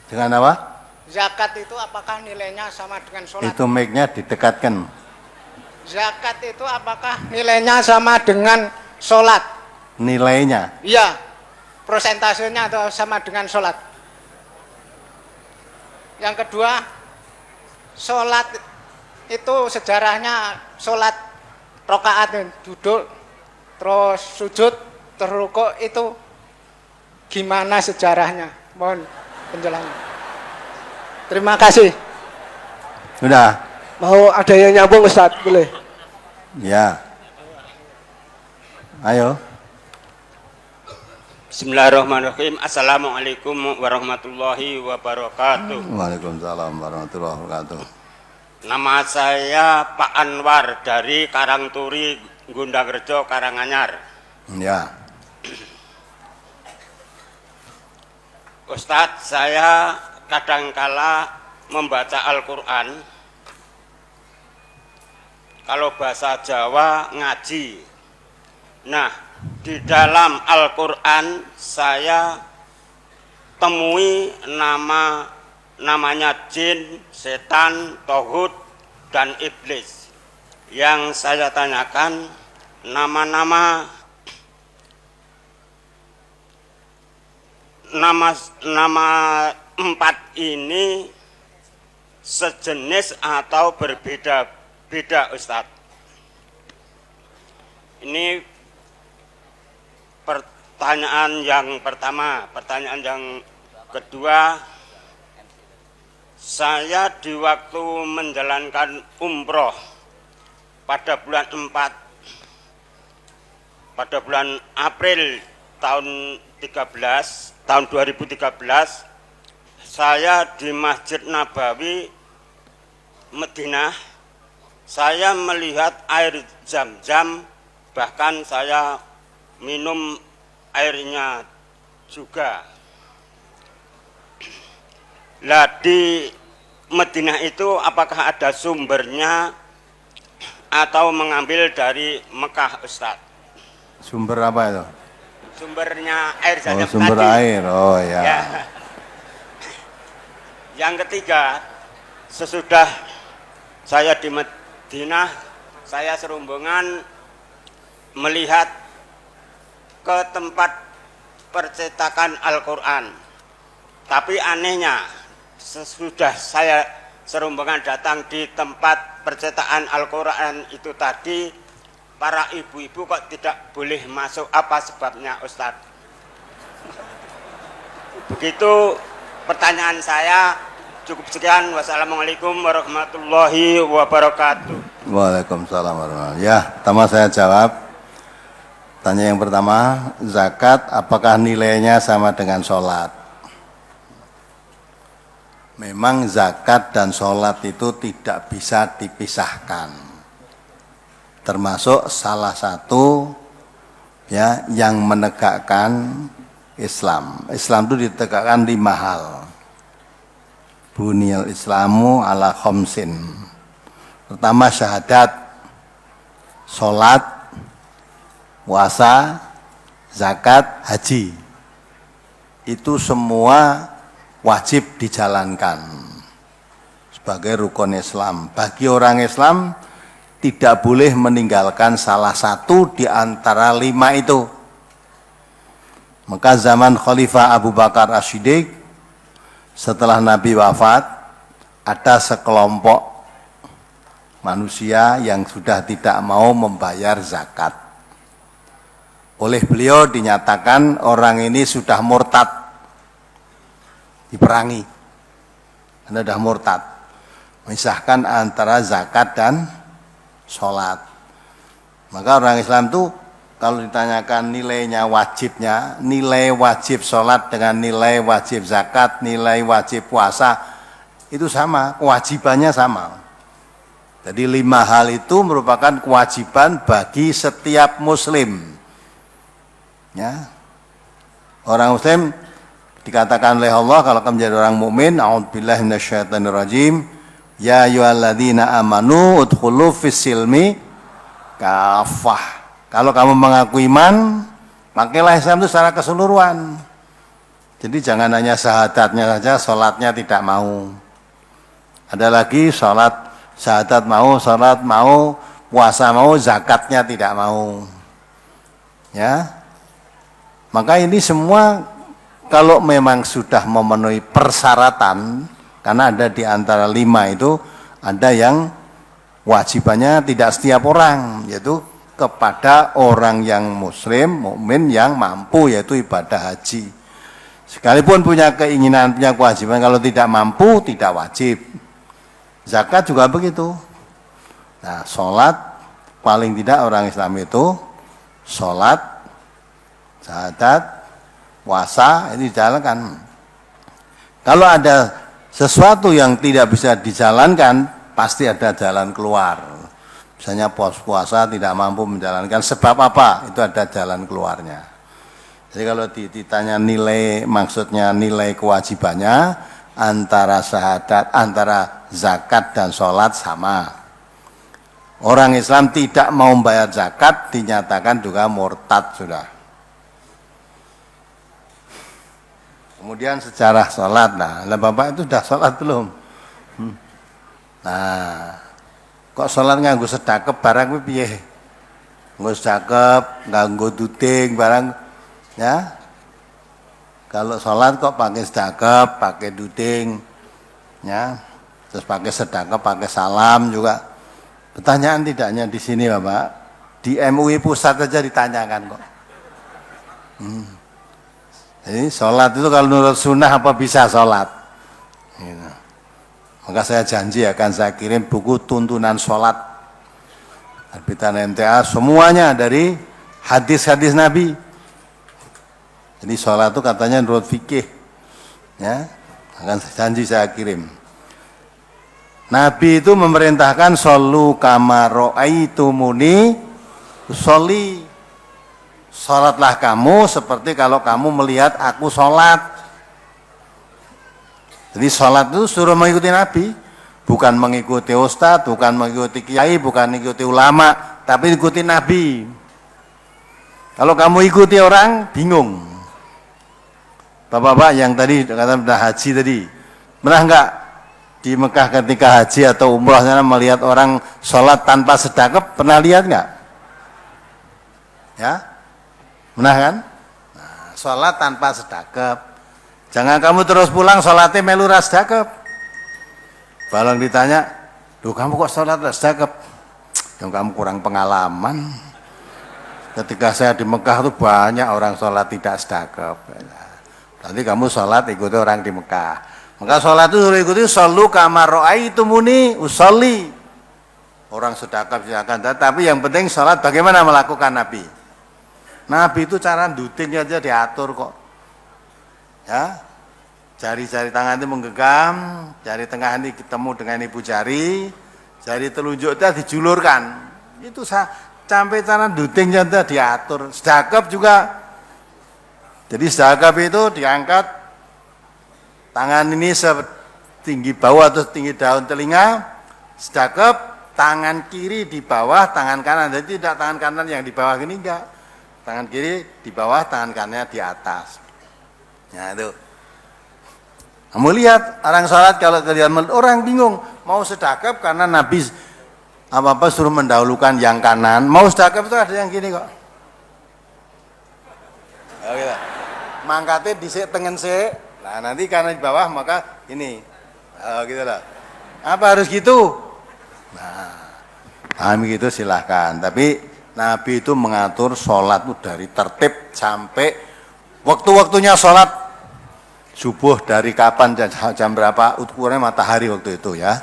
Dengan apa? Zakat itu apakah nilainya sama dengan sholat? Itu mic-nya didekatkan. Zakat itu apakah nilainya sama dengan sholat? Nilainya? Iya, prosentasenya atau sama dengan sholat. Yang kedua, sholat itu sejarahnya sholat rokaat, duduk, terus sujud, terus rukuk, itu gimana sejarahnya? Mohon penjelasan. Terima kasih. Sudah? Mau ada yang nyambung Ustadz, boleh? Ya. Ayo. Bismillahirrahmanirrahim. Assalamualaikum warahmatullahi wabarakatuh. Waalaikumsalam warahmatullahi wabarakatuh. Nama saya Pak Anwar dari Karangturi, Gundangrejo, Karanganyar. Ya. Ustadz, saya kadangkala membaca Al-Quran, kalau bahasa Jawa ngaji. Nah, di dalam Al-Quran saya temui namanya jin, setan, tohut, dan iblis. Yang saya tanyakan, nama empat ini sejenis atau berbeda-beda, Ustadz? Ini pertanyaan yang pertama. Pertanyaan yang kedua, saya di waktu menjalankan umroh pada bulan 4, pada bulan April tahun 2013 saya di Masjid Nabawi Madinah, saya melihat air Zam-Zam, bahkan saya minum airnya juga. Lah di Madinah itu apakah ada sumbernya atau mengambil dari Mekah, Ustaz? Sumber apa itu? Sumbernya air Zam-Zam sumber tadi. air. Oh ya. Ya. Yang ketiga, sesudah saya di Madinah, saya serombongan melihat ke tempat percetakan Al-Quran. Tapi anehnya, sesudah saya serombongan datang di tempat percetakan Al-Quran itu tadi, para ibu-ibu kok tidak boleh masuk, apa sebabnya, Ustadz? Begitu pertanyaan saya. Cukup sekian. Wassalamualaikum warahmatullahi wabarakatuh. Waalaikumsalam warahmatullahi wabarakatuh. Ya, pertama saya jawab. Tanya yang pertama, zakat apakah nilainya sama dengan sholat? Memang zakat dan sholat itu tidak bisa dipisahkan. Termasuk salah satu ya yang menegakkan Islam. Islam itu ditegakkan 5 hal. Buniyal Islamu ala khamsin. Pertama syahadat, sholat, puasa, zakat, haji. Itu semua wajib dijalankan sebagai rukun Islam. Bagi orang Islam tidak boleh meninggalkan salah satu di antara 5 itu. Maka zaman Khalifah Abu Bakar As-Siddiq, setelah Nabi wafat, ada sekelompok manusia yang sudah tidak mau membayar zakat. Oleh beliau dinyatakan orang ini sudah murtad, diperangi, Anda sudah murtad, memisahkan antara zakat dan sholat. Maka orang Islam itu kalau ditanyakan nilainya wajibnya, nilai wajib sholat dengan nilai wajib zakat, nilai wajib puasa, itu sama, kewajibannya sama. Jadi 5 hal itu merupakan kewajiban bagi setiap muslim. Ya. Orang muslim dikatakan oleh Allah kalau akan menjadi orang mukmin, a'udzubillahi minasyaitonirrajim, ya ayyuhalladzina amanu udkhulu fis-silmi kafah. Kalau kamu mengaku iman, pakailah Islam itu secara keseluruhan. Jadi jangan hanya syahadatnya saja, sholatnya tidak mau. Ada lagi sholat, syahadat mau, sholat mau, puasa mau, zakatnya tidak mau. Ya, maka ini semua kalau memang sudah memenuhi persyaratan, karena ada di antara 5 itu, ada yang wajibannya tidak setiap orang, yaitu kepada orang yang muslim, mukmin yang mampu, yaitu ibadah haji. Sekalipun punya keinginan, punya kewajiban, kalau tidak mampu, tidak wajib. Zakat juga begitu. Nah, sholat, paling tidak orang Islam itu, sholat, syahadat, puasa, ini dijalankan. Kalau ada sesuatu yang tidak bisa dijalankan, pasti ada jalan keluar. Misalnya puasa tidak mampu menjalankan, sebab apa? Itu ada jalan keluarnya. Jadi kalau ditanya nilai, maksudnya nilai kewajibannya, antara syahadat, antara zakat dan sholat sama. Orang Islam tidak mau membayar zakat, dinyatakan juga murtad sudah. Kemudian sejarah sholat, nah Bapak itu sudah sholat belum? Nah, kok sholat nganggo sedekap barang kuwi piye? Nganggo sedekap, nganggo duding barang, ya. Kalau sholat kok pakai sedekap, pakai duding, ya. Terus pakai sedekap, pakai salam juga. Pertanyaan tidak hanya di sini, Bapak. Di MUI pusat saja ditanyakan kok. Jadi sholat itu kalau menurut sunnah apa bisa sholat? Gitu. Maka saya janji akan saya kirim buku tuntunan sholat terbitan MTA, semuanya dari hadis-hadis Nabi. Jadi sholat itu katanya menurut fikih, ya, akan janji saya kirim. Nabi itu memerintahkan shollu kama ro'aitumuni usolli. Sholatlah kamu seperti kalau kamu melihat aku sholat. Jadi sholat itu suruh mengikuti Nabi, bukan mengikuti ustadz, bukan mengikuti kiai, bukan mengikuti ulama, tapi ikuti Nabi. Kalau kamu ikuti orang, bingung. Bapak-bapak yang tadi kata pernah haji tadi, pernah enggak di Mekah ketika haji atau umrah sana melihat orang sholat tanpa sedekap, pernah lihat enggak? Ya, pernah kan? Nah, sholat tanpa sedekap. Jangan kamu terus pulang sholatnya melu ras sedekap. Balang ditanya, "Duh, kamu kok sholat ras sedekap?" Yang kamu kurang pengalaman. Ketika saya di Mekah tuh banyak orang sholat tidak sedekap. Nanti kamu sholat ikuti orang di Mekah. Maka sholat itu suruh ikuti shollu kama ro'aitumuni usolli. Orang sedekap silakan, tapi yang penting sholat bagaimana melakukan Nabi. Nabi itu cara dutinnya aja diatur kok. Ya, jari-jari tangan itu menggenggam, jari tengah ini ketemu dengan ibu jari, jari telunjuk itu dijulurkan. Itu sampai cara dutinnya aja diatur. Sedekap juga. Jadi sedekap itu diangkat, tangan ini setinggi bawah atau setinggi daun telinga, sedekap, tangan kiri di bawah, tangan kanan. Jadi tidak tangan kanan yang di bawah ini enggak. Tangan kiri di bawah, tangan kanannya di atas. Nah itu. Kamu lihat orang sholat kalau kalian orang bingung mau sedekap karena Nabi apa-apa suruh mendahulukan yang kanan. Mau sedekap itu ada yang gini kok. Oh, gitu. Mangkatnya disik tengen sik. Nah, nanti karena di bawah maka ini. Oh, gitu lah. Apa harus gitu? Nah, kami gitu silahkan. Tapi Nabi itu mengatur sholat itu dari tertib sampai waktu-waktunya sholat subuh dari kapan jam berapa ukurannya matahari waktu itu ya.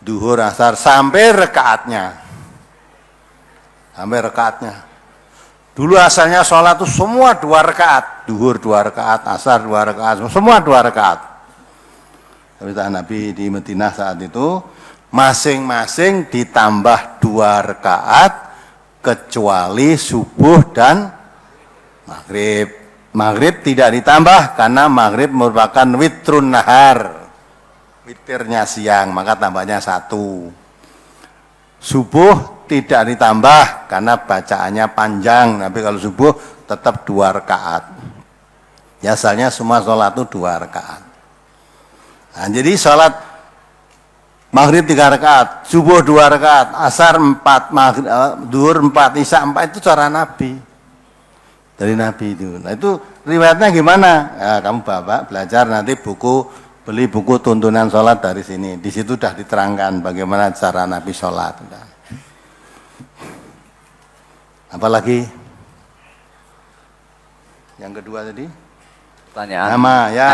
Duhur, asar sampai rekaatnya. Sampai rekaatnya. Dulu asalnya sholat itu semua 2 rakaat, duhur 2 rakaat, asar 2 rakaat, semua 2 rakaat. Tapi Nabi di Madinah saat itu masing-masing ditambah 2 rakaat kecuali subuh dan maghrib. Maghrib tidak ditambah karena maghrib merupakan witrun nahar, witirnya siang, maka tambahnya 1. Subuh tidak ditambah karena bacaannya panjang, tapi kalau subuh tetap 2 rakaat. Biasanya semua sholat itu 2 rakaat. Nah, jadi sholat maghrib 3 rakaat, subuh 2 rakaat, asar 4, maghrib, duhur 4, isya 4 itu cara Nabi. Dari Nabi itu. Nah itu riwayatnya gimana? Ya, kamu bapak belajar nanti beli buku tuntunan sholat dari sini. Di situ sudah diterangkan bagaimana cara Nabi sholat. Apalagi yang kedua tadi? Pertanyaan. Nama ya.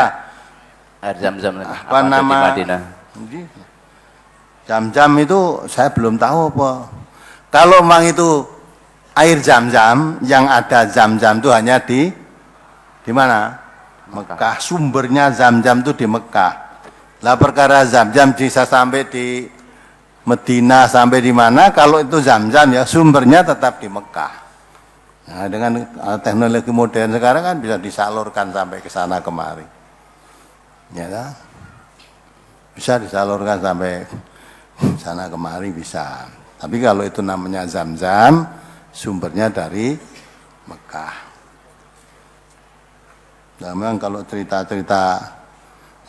Air Zam-Zam. Apa nama? Di Madinah? Zam-Zam itu saya belum tahu apa. Kalau memang itu air Zam-Zam, yang ada Zam-Zam itu hanya di mana? Mekah. Sumbernya Zam-Zam itu di Mekah. Lah perkara Zam-Zam bisa sampai di Medina sampai di mana, kalau itu Zam-Zam ya sumbernya tetap di Mekah. Nah, dengan teknologi modern sekarang kan bisa disalurkan sampai ke sana kemari. Ya kan? Bisa disalurkan sampai sana kemari bisa. Tapi kalau itu namanya Zam-Zam, sumbernya dari Mekah. Nah, memang kalau cerita-cerita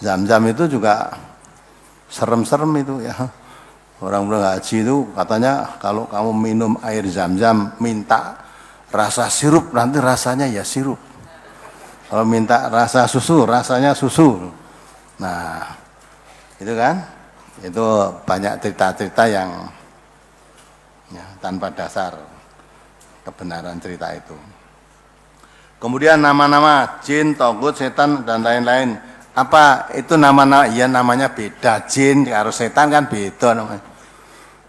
Zam-Zam itu juga serem-serem itu ya. Orang haji itu katanya kalau kamu minum air Zam-Zam minta rasa sirup, nanti rasanya ya sirup. Kalau minta rasa susu, rasanya susu. Nah, itu kan, itu banyak cerita-cerita yang ya, tanpa dasar kebenaran cerita itu. Kemudian nama-nama jin, togut, setan dan lain-lain. Apa itu nama-nama? Ya namanya beda. Jin karo setan kan beda namanya.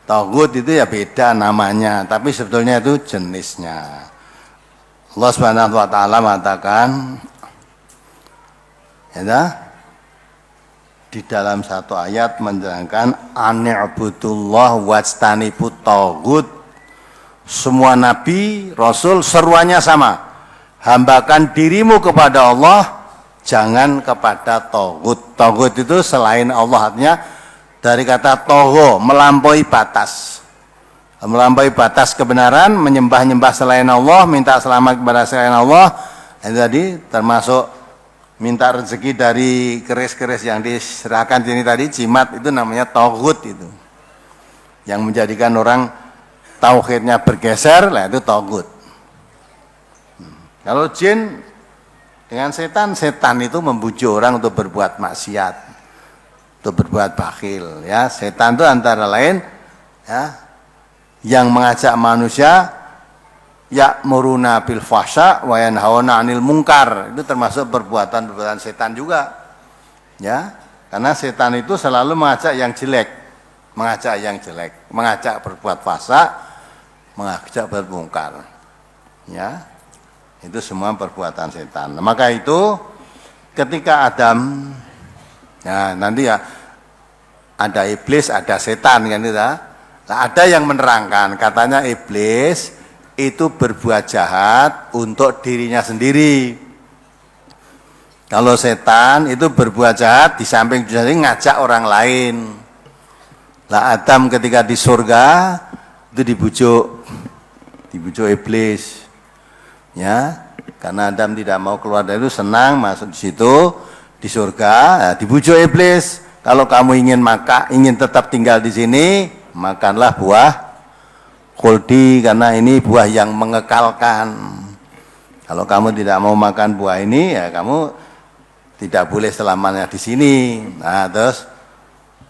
Togut itu ya beda namanya, tapi sebetulnya itu jenisnya. Allah Subhanahu wa taala mengatakan ya, di dalam satu ayat menerangkan ani'budullah wajtanibut taghut. Semua nabi, rasul seruannya sama. Hambakan dirimu kepada Allah, jangan kepada taghut. Taghut itu selain Allah, artinya dari kata togho, melampaui batas. Melampaui batas kebenaran, menyembah-nyembah selain Allah, minta selamat kepada selain Allah. Itu tadi termasuk minta rezeki dari keris-keris yang diserahkan sini tadi, jimat, itu namanya taghut itu. Yang menjadikan orang tauhidnya bergeser, lah itu taghut. Kalau jin dengan setan, setan itu membujuk orang untuk berbuat maksiat, untuk berbuat bakhil. Ya, setan itu antara lain ya, yang mengajak manusia ya'muruna bil fahsya wa yanhauna 'anil munkar. Itu termasuk perbuatan-perbuatan setan juga. Ya, karena setan itu selalu mengajak yang jelek, mengajak berbuat fahsya, mengajak bermungkar. Ya. Itu semua perbuatan setan. Nah, maka itu ketika Adam, ya nanti ya ada iblis, ada setan kan itu ya. Nah, ada yang menerangkan katanya iblis itu berbuat jahat untuk dirinya sendiri. Kalau setan itu berbuat jahat di samping ngajak orang lain. Lah Adam ketika di surga itu dibujuk iblis. Ya, karena Adam tidak mau keluar dari itu, senang masuk di situ di surga, ya, dibujuk iblis. Kalau kamu ingin tetap tinggal di sini, makanlah buah khuldi karena ini buah yang mengekalkan. Kalau kamu tidak mau makan buah ini, ya kamu tidak boleh selamanya di sini. Nah, terus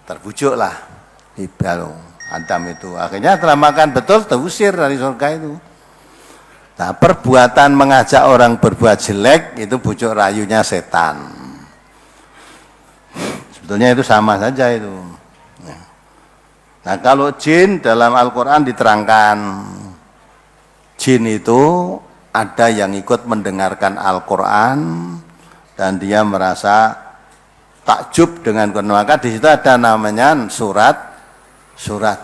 terbujuklah Adam itu. Akhirnya setelah makan betul terusir dari surga itu. Nah, perbuatan mengajak orang berbuat jelek itu bujuk rayunya setan. Sebetulnya itu sama saja itu. Nah, kalau jin dalam Al-Quran diterangkan, jin itu ada yang ikut mendengarkan Al-Quran dan dia merasa takjub dengan Quran. Maka di situ ada namanya surat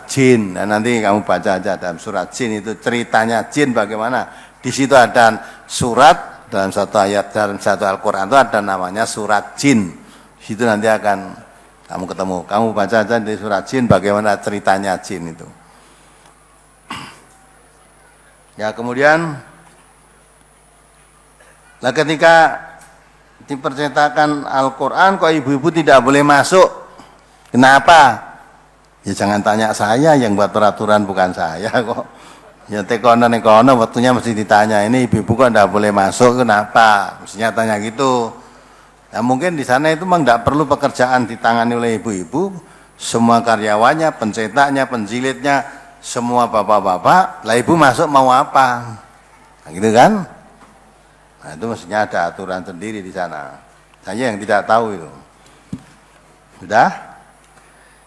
jin. Dan nanti kamu baca aja dalam surat jin itu ceritanya jin bagaimana. Di situ ada surat dalam satu ayat dalam satu Al-Quran itu ada namanya surat jin. Di situ nanti akan kamu ketemu. Kamu baca aja di surat jin bagaimana ceritanya jin itu. Ya, kemudian nah ketika dipercetakan Al-Quran kok ibu-ibu tidak boleh masuk. Kenapa? Ya jangan tanya saya, yang buat peraturan bukan saya kok. Ya tekono waktunya mesti ditanya, ini ibu-ibu kok tidak boleh masuk, kenapa? Mestinya tanya gitu. Ya mungkin di sana itu memang tidak perlu pekerjaan ditangani oleh ibu-ibu, semua karyawannya, pencetaknya, penjilidnya, semua bapak-bapak, lah ibu masuk mau apa? Nah, gitu kan? Nah, itu mestinya ada aturan sendiri di sana. Saya yang tidak tahu itu. Sudah?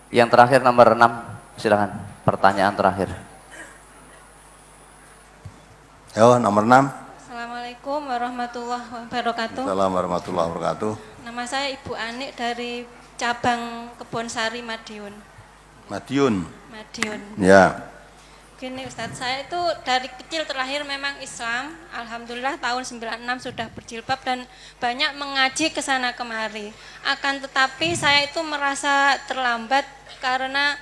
Yang terakhir nomor 6, silakan. Pertanyaan terakhir. Yo, nomor 6. Assalamualaikum warahmatullahi wabarakatuh. Assalamualaikum warahmatullahi wabarakatuh. Nama saya Ibu Anik dari cabang Kebonsari Madiun. Madiun. Ya. Gini Ustadz, saya itu dari kecil terlahir memang Islam. Alhamdulillah tahun 96 sudah berjilbab dan banyak mengaji ke sana kemari. Akan tetapi saya itu merasa terlambat karena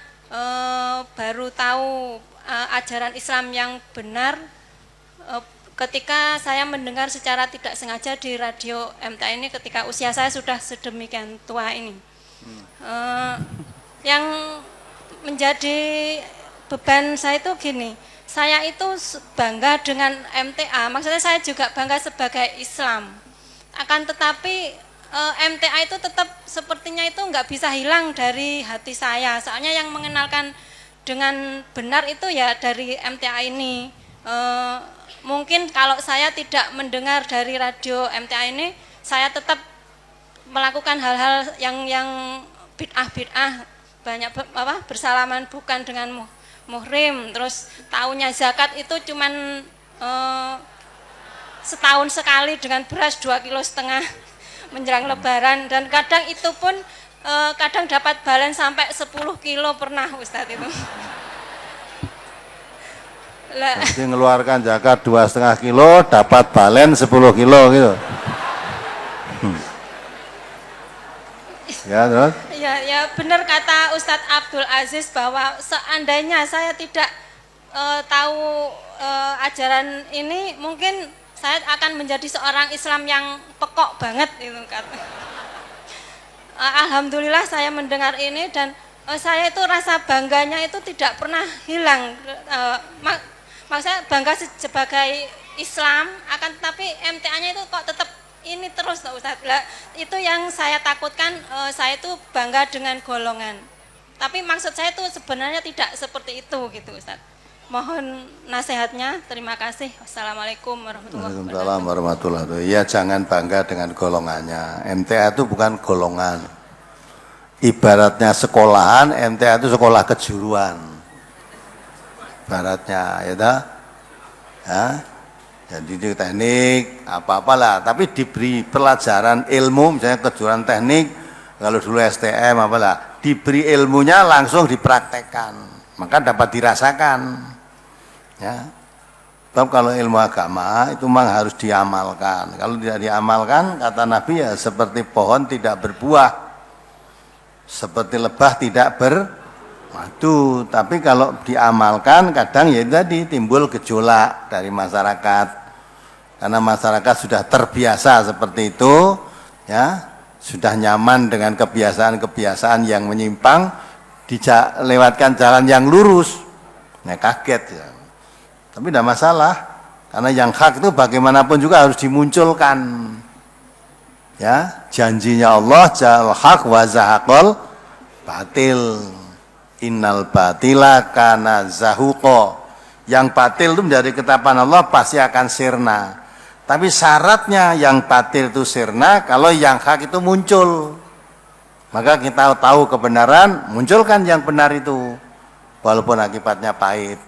baru tahu ajaran Islam yang benar ketika saya mendengar secara tidak sengaja di radio MTA ini ketika usia saya sudah sedemikian tua ini. Yang menjadi beban saya itu gini, saya itu bangga dengan MTA, maksudnya saya juga bangga sebagai Islam. Akan tetapi MTA itu tetap sepertinya itu nggak bisa hilang dari hati saya, soalnya yang mengenalkan dengan benar itu ya dari MTA ini. Mungkin kalau saya tidak mendengar dari radio MTA ini, saya tetap melakukan hal-hal yang bid'ah, banyak bersalaman bukan dengan muhrim, terus tahunya zakat itu cuman setahun sekali dengan beras 2,5 kilo menjelang lebaran, dan kadang itu pun kadang dapat balen sampai 10 kilo pernah Ustadz itu. Jadi ngeluarkan zakat 2,5 kilo dapat balen 10 kilo gitu. Ya terus? Ya benar kata Ustadz Abdul Aziz bahwa seandainya saya tidak tahu ajaran ini, mungkin saya akan menjadi seorang Islam yang pekok banget itu kata. Alhamdulillah saya mendengar ini, dan saya itu rasa bangganya itu tidak pernah hilang. Maksudnya bangga sebagai Islam, akan tetapi MTA-nya itu kok tetap ini terus Ustaz. Itu yang saya takutkan, saya itu bangga dengan golongan. Tapi maksud saya itu sebenarnya tidak seperti itu gitu Ustaz. Mohon nasihatnya, terima kasih. Wassalamualaikum warahmatullahi wabarakatuh. Waalaikumsalam warahmatullahi wabarakatuh. Ya jangan bangga dengan golongannya. MTA itu bukan golongan. Ibaratnya sekolahan, MTA itu sekolah kejuruan. Ibaratnya, ya dah. Ya. Jadi di teknik apa-apalah, tapi diberi pelajaran ilmu, misalnya kejuruan teknik, kalau dulu STM apalah, diberi ilmunya langsung dipraktekkan, maka dapat dirasakan. Ya. Sebab kalau ilmu agama itu memang harus diamalkan. Kalau tidak diamalkan, kata Nabi ya seperti pohon tidak berbuah, seperti lebah tidak bermadu. Tapi kalau diamalkan, kadang ya tadi timbul gejolak dari masyarakat, karena masyarakat sudah terbiasa seperti itu, ya sudah nyaman dengan kebiasaan-kebiasaan yang menyimpang, lewatkan jalan yang lurus, nah kaget ya. Tapi tidak masalah, karena yang hak itu bagaimanapun juga harus dimunculkan. Ya, janjinya Allah jal haq wa zahaqal batil. Innal batila kana zahuqa. Yang batil itu menjadi ketetapan Allah pasti akan sirna. Tapi syaratnya yang batil itu sirna kalau yang hak itu muncul. Maka kita tahu kebenaran, munculkan yang benar itu. Walaupun akibatnya pahit.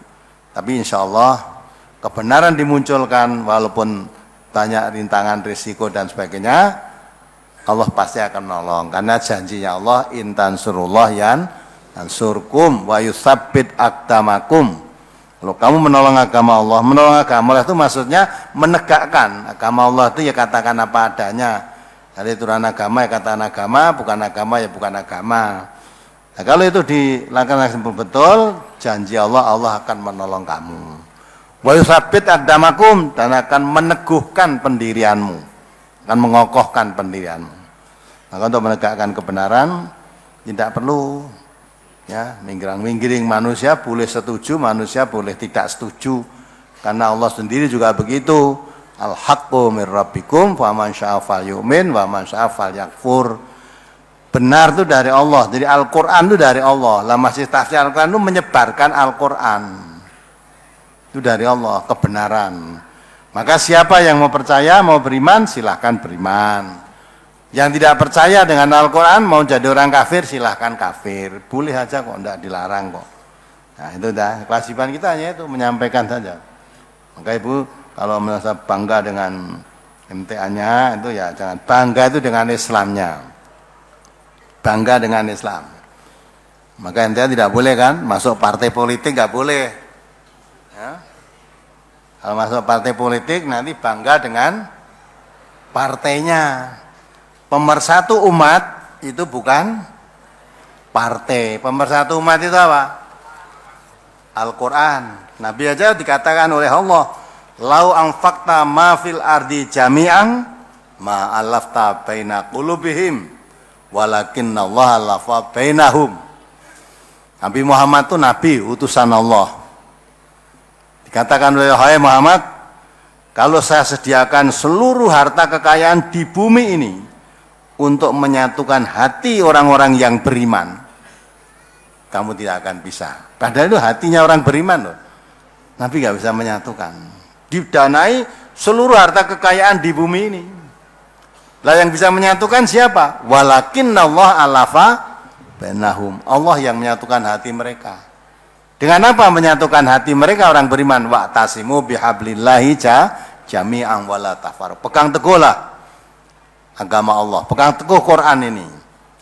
Tapi insya Allah kebenaran dimunculkan walaupun banyak rintangan, risiko dan sebagainya, Allah pasti akan menolong. Karena janjinya Allah, intan surullah yan ansurkum wa yusabbit aqdamakum. Kalau kamu menolong agama Allah itu maksudnya menegakkan agama Allah itu ya katakan apa adanya. Jadi aturan agama ya katakan agama, bukan agama ya bukan agama. Nah, kalau itu dilakukan betul, janji Allah akan menolong kamu. Wa yusabbit aqdamakum, dan akan meneguhkan pendirianmu, akan mengokohkan pendirianmu. Maka untuk menegakkan kebenaran tidak perlu ya minggiring manusia boleh setuju, manusia boleh tidak setuju, karena Allah sendiri juga begitu. Al-haqqu mir rabbikum faman syaa'a falyu'min wa man syaa'a falyakfur. Benar itu dari Allah. Jadi Al-Quran itu dari Allah. Lah masih tafsir Al-Quran itu menyebarkan Al-Quran. Itu dari Allah, kebenaran. Maka siapa yang mau percaya, mau beriman, silahkan beriman. Yang tidak percaya dengan Al-Quran, mau jadi orang kafir, silahkan kafir. Boleh aja kok, tidak dilarang kok. Nah itu dah, kewajiban kita hanya itu, menyampaikan saja. Maka Ibu, kalau merasa bangga dengan MTA-nya, itu ya jangan bangga itu dengan Islamnya. Bangga dengan Islam. Maka MTA tidak boleh kan masuk partai politik, nggak boleh ya. Kalau masuk partai politik nanti bangga dengan partainya. Pemersatu umat itu bukan partai. Pemersatu umat itu apa? Al-Quran. Nabi aja dikatakan oleh Allah, lau anfaqta ma fil ardi jami'an ma alafta baina qulubihim walakinna Allah alafa bainahum. Nabi Muhammad itu nabi utusan Allah. Dikatakan oleh hai Muhammad, kalau saya sediakan seluruh harta kekayaan di bumi ini untuk menyatukan hati orang-orang yang beriman, kamu tidak akan bisa. Padahal itu hatinya orang beriman loh. Nabi nggak bisa menyatukan. Didanai seluruh harta kekayaan di bumi ini. Lah yang bisa menyatukan siapa? Walakinna Allah alafa bainahum. Allah yang menyatukan hati mereka. Dengan apa menyatukan hati mereka orang beriman? Wa'tasimu bihablillahi jami'an wala tafarraqu. Pegang teguhlah agama Allah, pegang teguh Quran ini.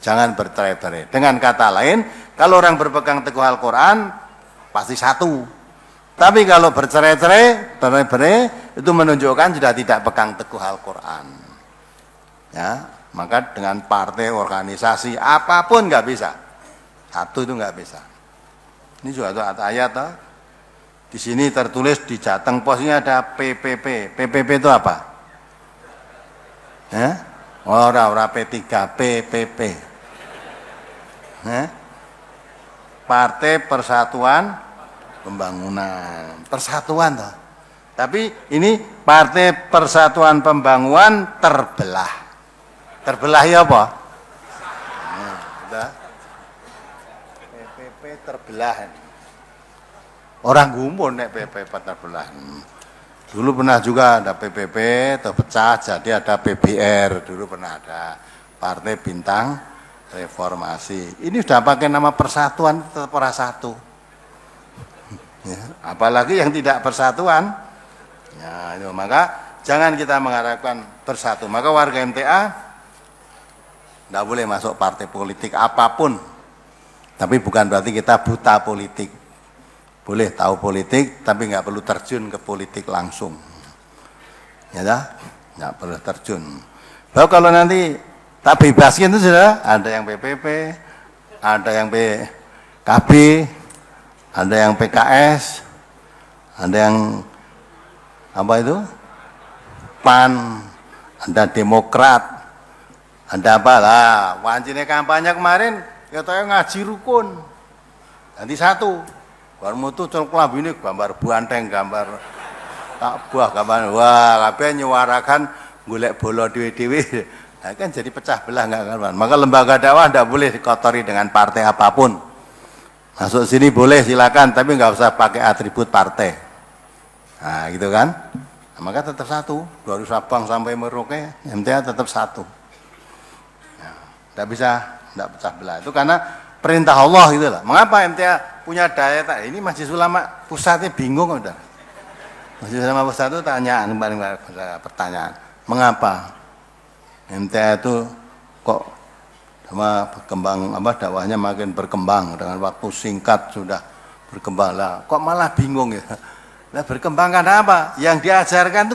Jangan bercerai-berai. Dengan kata lain, kalau orang berpegang teguh Al-Quran pasti satu. Tapi kalau bercerai-cerai, itu menunjukkan sudah tidak pegang teguh Al-Quran. Ya, maka dengan partai, organisasi, apapun nggak bisa. Satu itu nggak bisa. Ini juga ada ayat. Di sini tertulis di Jateng Posnya ada PPP. PPP itu apa? Ora P3, PPP. Partai Persatuan Pembangunan. Persatuan toh. Tapi ini Partai Persatuan Pembangunan terbelah. Terbelah ya apa? PPP terbelah. Orang gumun nek PPP terbelah. Dulu pernah juga ada PPP terpecah jadi ada PBR. Dulu pernah ada Partai Bintang Reformasi. Ini sudah pakai nama persatuan tetap orang satu. Ya, apalagi yang tidak persatuan. Ya, itu maka jangan kita mengharapkan bersatu. Maka warga MTA tidak boleh masuk partai politik apapun. Tapi bukan berarti kita buta politik. Boleh tahu politik, tapi nggak perlu terjun ke politik langsung. Ya, nggak perlu terjun. Bahwa kalau nanti tak bebaskan itu sudah ada yang PPP, ada yang PKB, ada yang PKS, ada yang apa itu? PAN, ada Demokrat, ada apa lah? Wancine kampanye kemarin katanya ngaji rukun. Nanti satu. Baru mutu celok ini gambar buanteng, gambar Ka'bah, gambar wah, kabeh nyuarakan golek bola dhewe-dhewe. Nah, kan jadi pecah belah enggak kawan. Maka lembaga dakwah tidak boleh dikotori dengan partai apapun. Masuk sini boleh silakan, tapi nggak usah pakai atribut partai. Nah, gitu kan? Nah, maka tetap satu. Dari Sabang sampai Merauke, MTA tetap satu. Tidak bisa, tidak pecah belah. Itu karena perintah Allah gitu lah. Mengapa MTA punya daya tak? Ini Majelis Ulama pusatnya bingung udah. Majelis Ulama pusat itu pertanyaan. Mengapa MTA itu kok berkembang dakwahnya makin berkembang dengan waktu singkat sudah berkembang lah. Kok malah bingung ya? Nah, berkembang karena apa? Yang diajarkan itu